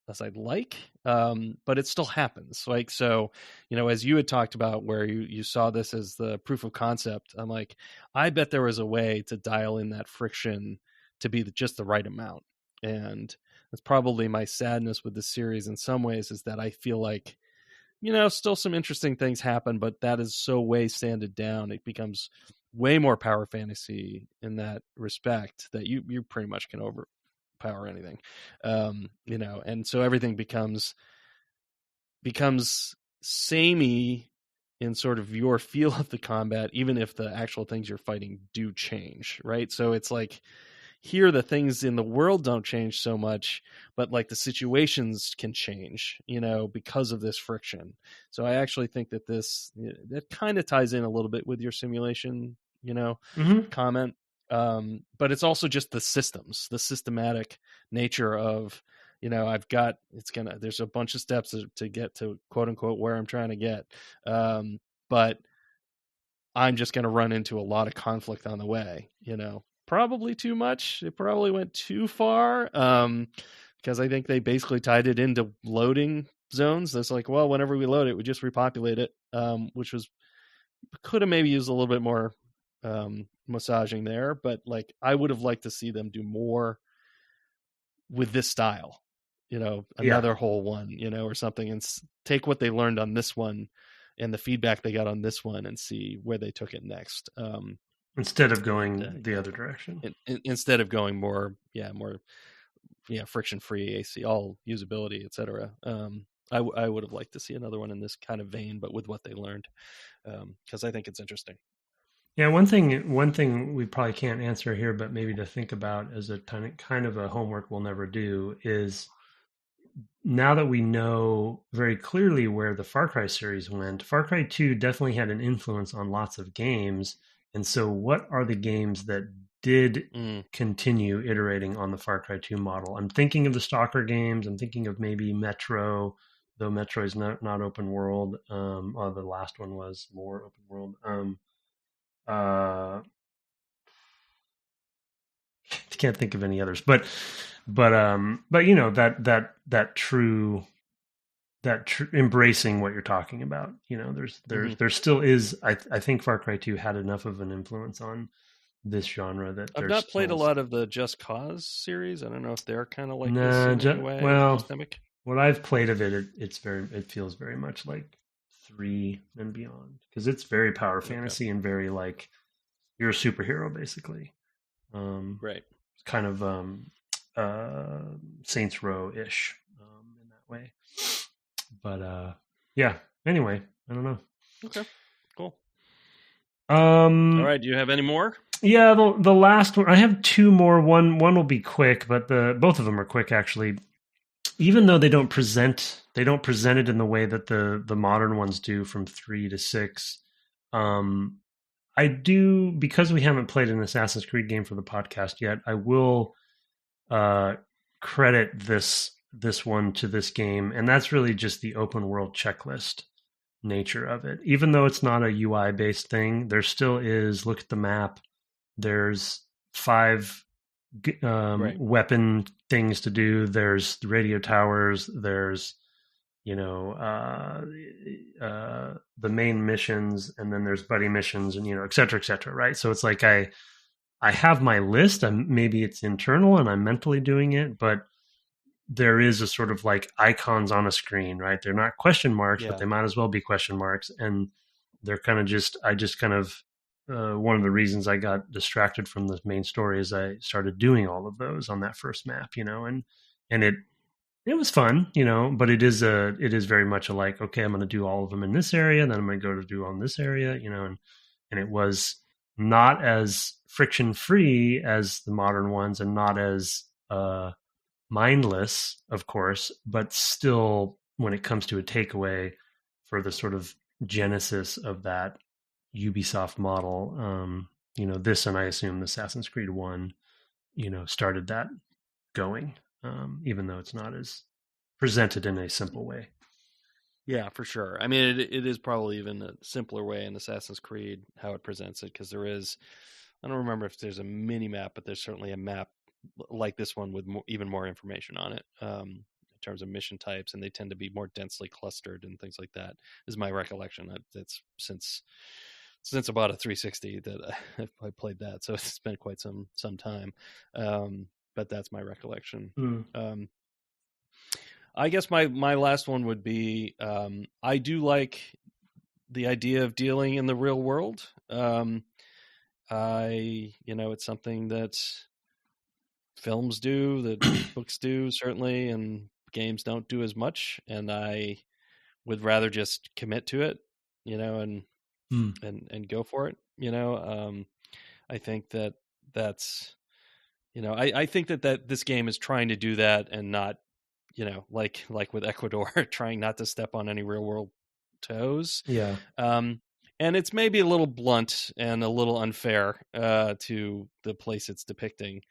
as I'd like, but it still happens. Like, so, as you had talked about, where you saw this as the proof of concept, I'm like, I bet there was a way to dial in that friction to be just the right amount. And that's probably my sadness with the series in some ways, is that I feel like, still some interesting things happen, but that is so way sanded down. It becomes way more power fantasy in that respect that you pretty much can overpower anything, and so everything becomes samey in sort of your feel of the combat, even if the actual things you're fighting do change, right? So it's like here the things in the world don't change so much, but like the situations can change, because of this friction. So I actually think that that kind of ties in a little bit with your simulation, comment. But it's also just the systematic nature of, there's a bunch of steps to get to quote unquote where I'm trying to get. But I'm just going to run into a lot of conflict on the way, probably too much. It probably went too far. Because I think they basically tied it into loading zones. That's like, well, whenever we load it, we just repopulate it, which could have maybe used a little bit more massaging there. But like, I would have liked to see them do more with this style, another whole one, or something, and take what they learned on this one and the feedback they got on this one and see where they took it next. Instead of going the other direction. Instead of going more friction-free AC, all usability, etc. I would have liked to see another one in this kind of vein, but with what they learned, because I think it's interesting. Yeah, one thing we probably can't answer here, but maybe to think about as a kind of a homework we'll never do is, now that we know very clearly where the Far Cry series went, Far Cry 2 definitely had an influence on lots of games. And so what are the games that did continue iterating on the Far Cry 2 model? I'm thinking of the Stalker games. I'm thinking of maybe Metro, though Metro is not open world. The last one was more open world. Can't think of any others, but that true embracing what you're talking about, there still is. I think Far Cry 2 had enough of an influence on this genre that I've not played a lot of the Just Cause series. I don't know if they're kind of like this in any way. Well, what I've played of it feels very much like 3 and beyond, because it's very power fantasy and very like you're a superhero basically. Right. Kind of Saints Row-ish in that way. But anyway, I don't know. Okay, cool. All right, do you have any more? Yeah, the last one. I have 2 more. One will be quick, but both of them are quick actually. Even though they don't present it in the way that the modern ones do from 3 to 6. I do, because we haven't played an Assassin's Creed game for the podcast yet, I will credit this one to this game, and that's really just the open world checklist nature of it. Even though it's not a UI based thing, there still is, look at the map, there's 5 weapon things to do, there's radio towers, there's the main missions, and then there's buddy missions, and et cetera, right? So it's like I have my list, and maybe it's internal and I'm mentally doing it, but there is a sort of like icons on a screen, right? They're not question marks, but they might as well be question marks, and they're kind of one of the reasons I got distracted from the main story is I started doing all of those on that first map, and it was fun, but it is very much a like, okay, I'm going to do all of them in this area, and then I'm going to go to do on this area, and it was not as friction free as the modern ones, and not as mindless, of course, but still, when it comes to a takeaway for the sort of genesis of that Ubisoft model, this, and I assume the Assassin's Creed 1, started that going. Even though it's not as presented in a simple way. Yeah, for sure. I mean, it is probably even a simpler way in Assassin's Creed how it presents it, because there is, I don't remember if there's a mini map, but there's certainly a map like this one with even more information on it in terms of mission types, and they tend to be more densely clustered and things like that, is my recollection. That's since about a 360 that I played that, so it's been quite some time. But that's my recollection. I guess my last one would be, I do like the idea of dealing in the real world. it's something that films do, that books do certainly, and games don't do as much. And I would rather just commit to it, and and go for it. I think that's I think that this game is trying to do that and not, like with Ecuador, trying not to step on any real world toes. Yeah. And it's maybe a little blunt and a little unfair to the place it's depicting.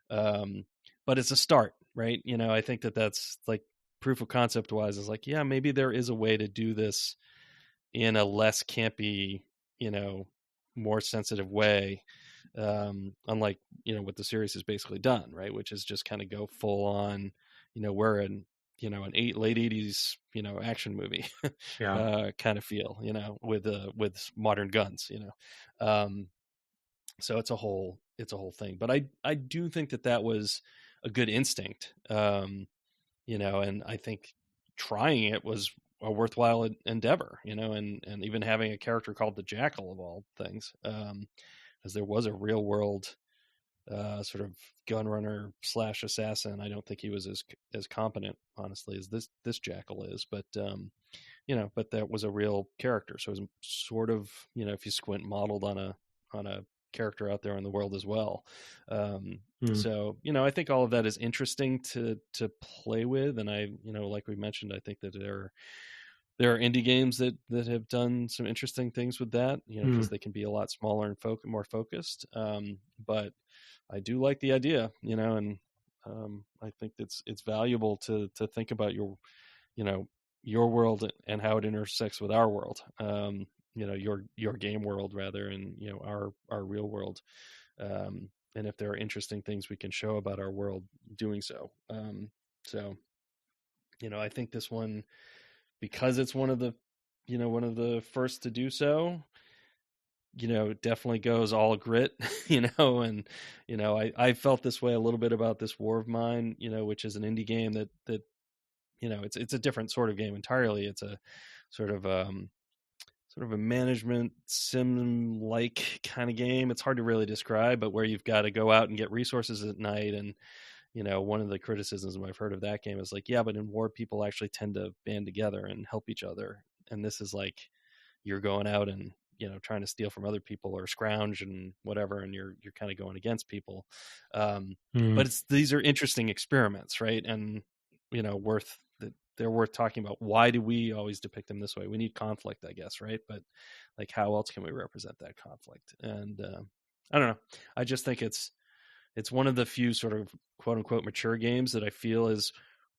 But it's a start, right? I think that's like proof of concept wise is like, yeah, maybe there is a way to do this in a less campy, more sensitive way. Unlike, what the series has basically done, right? Which is just kind of go full on, we're in, an late 80s, action movie Yeah. kind of feel, with modern guns, so it's a whole thing. But I do think that was a good instinct, and I think trying it was a worthwhile endeavor, and even having a character called the Jackal of all things, because there was a real world sort of gun runner / assassin. I don't think he was as competent, honestly, as this Jackal is, but but that was a real character. So it was sort of, if you squint, modeled on a character out there in the world as well. So, I think all of that is interesting to play with. And I, like we mentioned, I think that there are indie games that have done some interesting things with that, because they can be a lot smaller and more focused. But I do like the idea, and I think it's valuable to think about your world and how it intersects with our world. Your game world rather, and our real world. And if there are interesting things we can show about our world doing so. So, I think this one, because it's one of the first to do so, definitely goes all grit, and, I felt this way a little bit about this War of Mine, which is an indie game that, it's a different sort of game entirely. It's a sort of a management sim like kind of game. It's hard to really describe, but where you've got to go out and get resources at night. And, one of the criticisms I've heard of that game is like, yeah, but in war, people actually tend to band together and help each other. And this is like, you're going out and, trying to steal from other people or scrounge and whatever. And you're kind of going against people. But these are interesting experiments, right? And, they're worth talking about. Why do we always depict them this way? We need conflict, I guess, right? But like, how else can we represent that conflict? And I don't know. I just think it's one of the few sort of quote unquote mature games that I feel is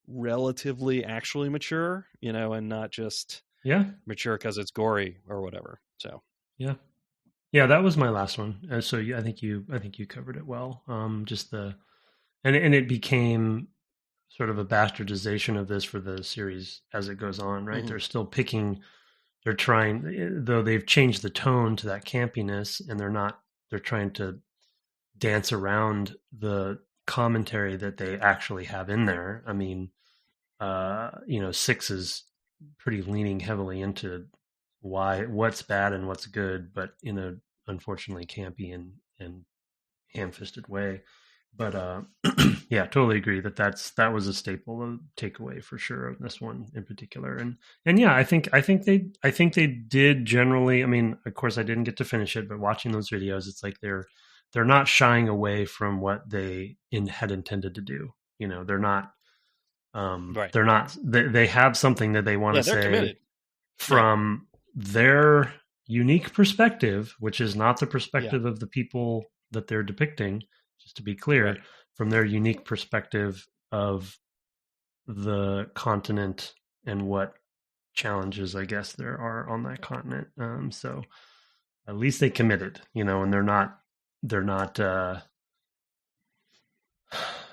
relatively actually mature, and not just mature because it's gory or whatever. So yeah, that was my last one. So I think you covered it well. Just and it became sort of a bastardization of this for the series as it goes on, right? Mm-hmm. They're trying, though they've changed the tone to that campiness, and they're trying to dance around the commentary that they actually have in there. I mean, 6 is pretty leaning heavily into what's bad and what's good, but in a unfortunately campy and ham-fisted way. But yeah, totally agree that was a staple, a takeaway for sure of this one in particular. And yeah, I think they did generally. I mean, of course, I didn't get to finish it, but watching those videos, it's like they're not shying away from what they had intended to do. They're not. Right. They're not. They have something that they want to say committed from their unique perspective, which is not the perspective of the people that they're depicting. Just to be clear, from their unique perspective of the continent and what challenges, I guess, there are on that continent. So at least they committed, and they're not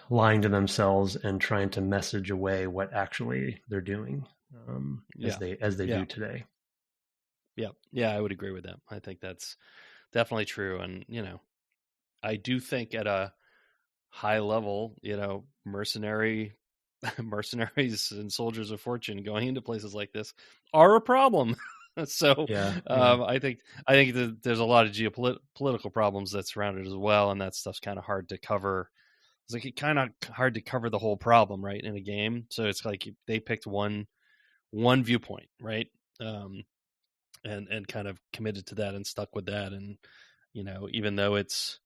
lying to themselves and trying to message away what actually they're doing, as they do today. Yeah, I would agree with that. I think that's definitely true. And, I do think at a high level, mercenaries and soldiers of fortune going into places like this are a problem. So Yeah. I think that there's a lot of geopolitical problems that surround it as well, and that stuff's kind of hard to cover. It's like kind of hard to cover the whole problem, right, in a game. So it's like they picked one viewpoint, right, and kind of committed to that and stuck with that. And even though it's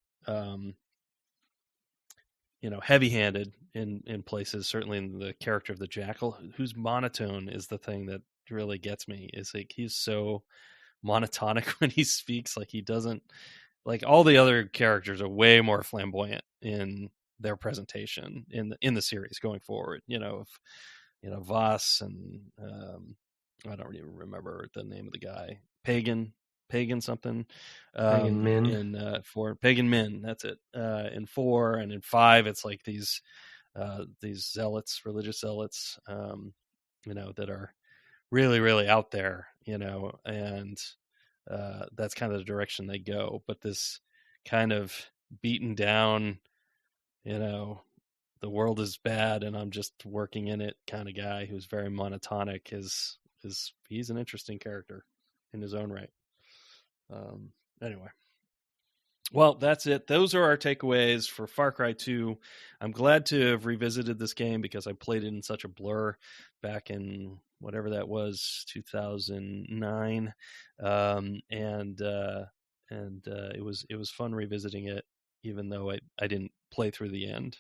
heavy-handed in places, certainly in the character of the Jackal, whose monotone is the thing that really gets me. Is like he's so monotonic when he speaks. Like he doesn't, like all the other characters are way more flamboyant in their presentation in the series going forward. Voss and I don't even remember the name of the guy. Pagan something. Pagan Min. In 4, Pagan Min. That's it. In 4 and in 5, it's like these zealots, religious zealots, that are really, really out there, and that's kind of the direction they go. But this kind of beaten down, the world is bad and I'm just working in it kind of guy who's very monotonic he's an interesting character in his own right. Anyway, well, that's it. Those are our takeaways for Far Cry 2. I'm glad to have revisited this game because I played it in such a blur back in whatever that was, 2009, and it was fun revisiting it, even though I didn't play through the end.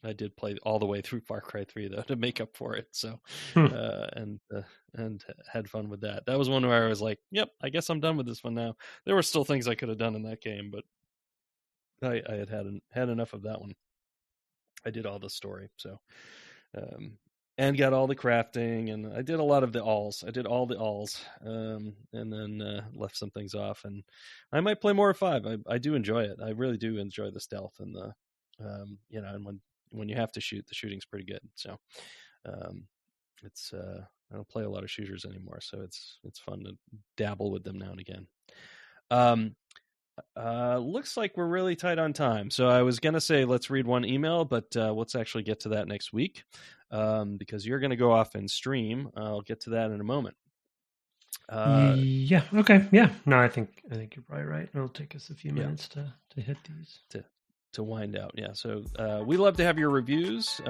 I did play all the way through Far Cry 3 though to make up for it. So, and had fun with that. That was one where I was like, "Yep, I guess I'm done with this one now." There were still things I could have done in that game, but I had enough of that one. I did all the story, so and got all the crafting, and I did a lot of the alls. I did all the alls, and then left some things off. And I might play more of 5. I do enjoy it. I really do enjoy the stealth and the and when you have to shoot, the shooting's pretty good. So it's I don't play a lot of shooters anymore, so it's fun to dabble with them now and again. Looks like we're really tight on time. So I was gonna say let's read one email, but let's actually get to that next week because you're gonna go off and stream. I'll get to that in a moment. Yeah. Okay. Yeah. No, I think you're probably right. It'll take us a few minutes to hit these. To wind out. Yeah. So we love to have your reviews.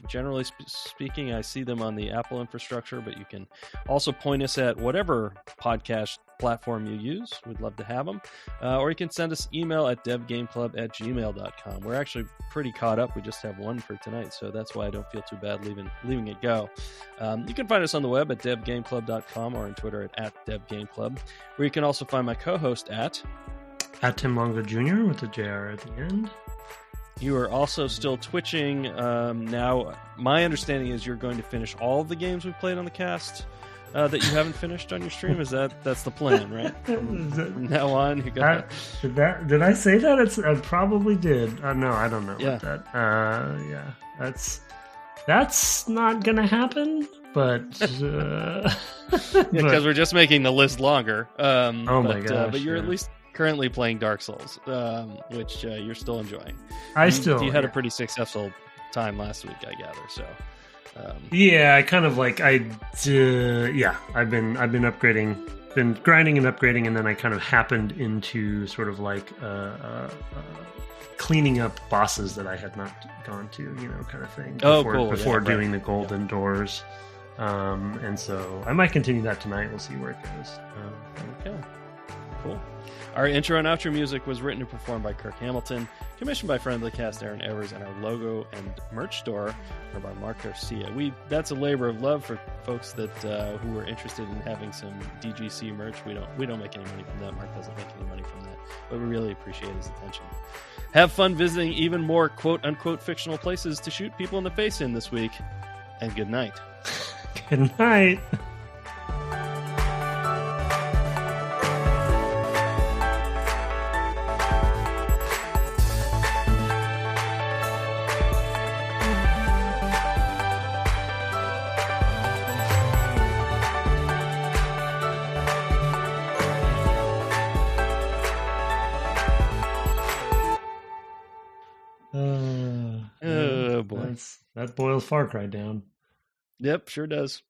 Generally speaking, I see them on the Apple infrastructure, but you can also point us at whatever podcast platform you use. We'd love to have them. Or you can send us email at devgameclub@gmail.com. We're actually pretty caught up. We just have one for tonight, so that's why I don't feel too bad leaving it go. You can find us on the web at devgameclub.com or on Twitter at devgameclub, where you can also find my co-host at Tim Longo Jr. with the JR at the end. You are also still twitching now. My understanding is you're going to finish all of the games we've played on the cast that you haven't finished on your stream. That's the plan, right? From now on, you got did I say that? I probably did. No, I don't know about that. Yeah, that's not gonna happen. But because we're just making the list longer. My gosh! But you're at least currently playing Dark Souls, which you're still enjoying. You had a pretty successful time last week, I gather. So, I kind of like I've been upgrading, been grinding and upgrading, and then I kind of happened into sort of like cleaning up bosses that I had not gone to, kind of thing. Before doing the golden doors, and so I might continue that tonight. We'll see where it goes. Okay, cool. Our intro and outro music was written and performed by Kirk Hamilton, commissioned by friend of the cast Aaron Evers, and our logo and merch store are by Mark Garcia. That's a labor of love for folks that who are interested in having some DGC merch. We don't make any money from that. Mark doesn't make any money from that, but we really appreciate his attention. Have fun visiting even more quote unquote fictional places to shoot people in the face in this week, and good night. Good night. That boils Far Cry down. Yep, sure does.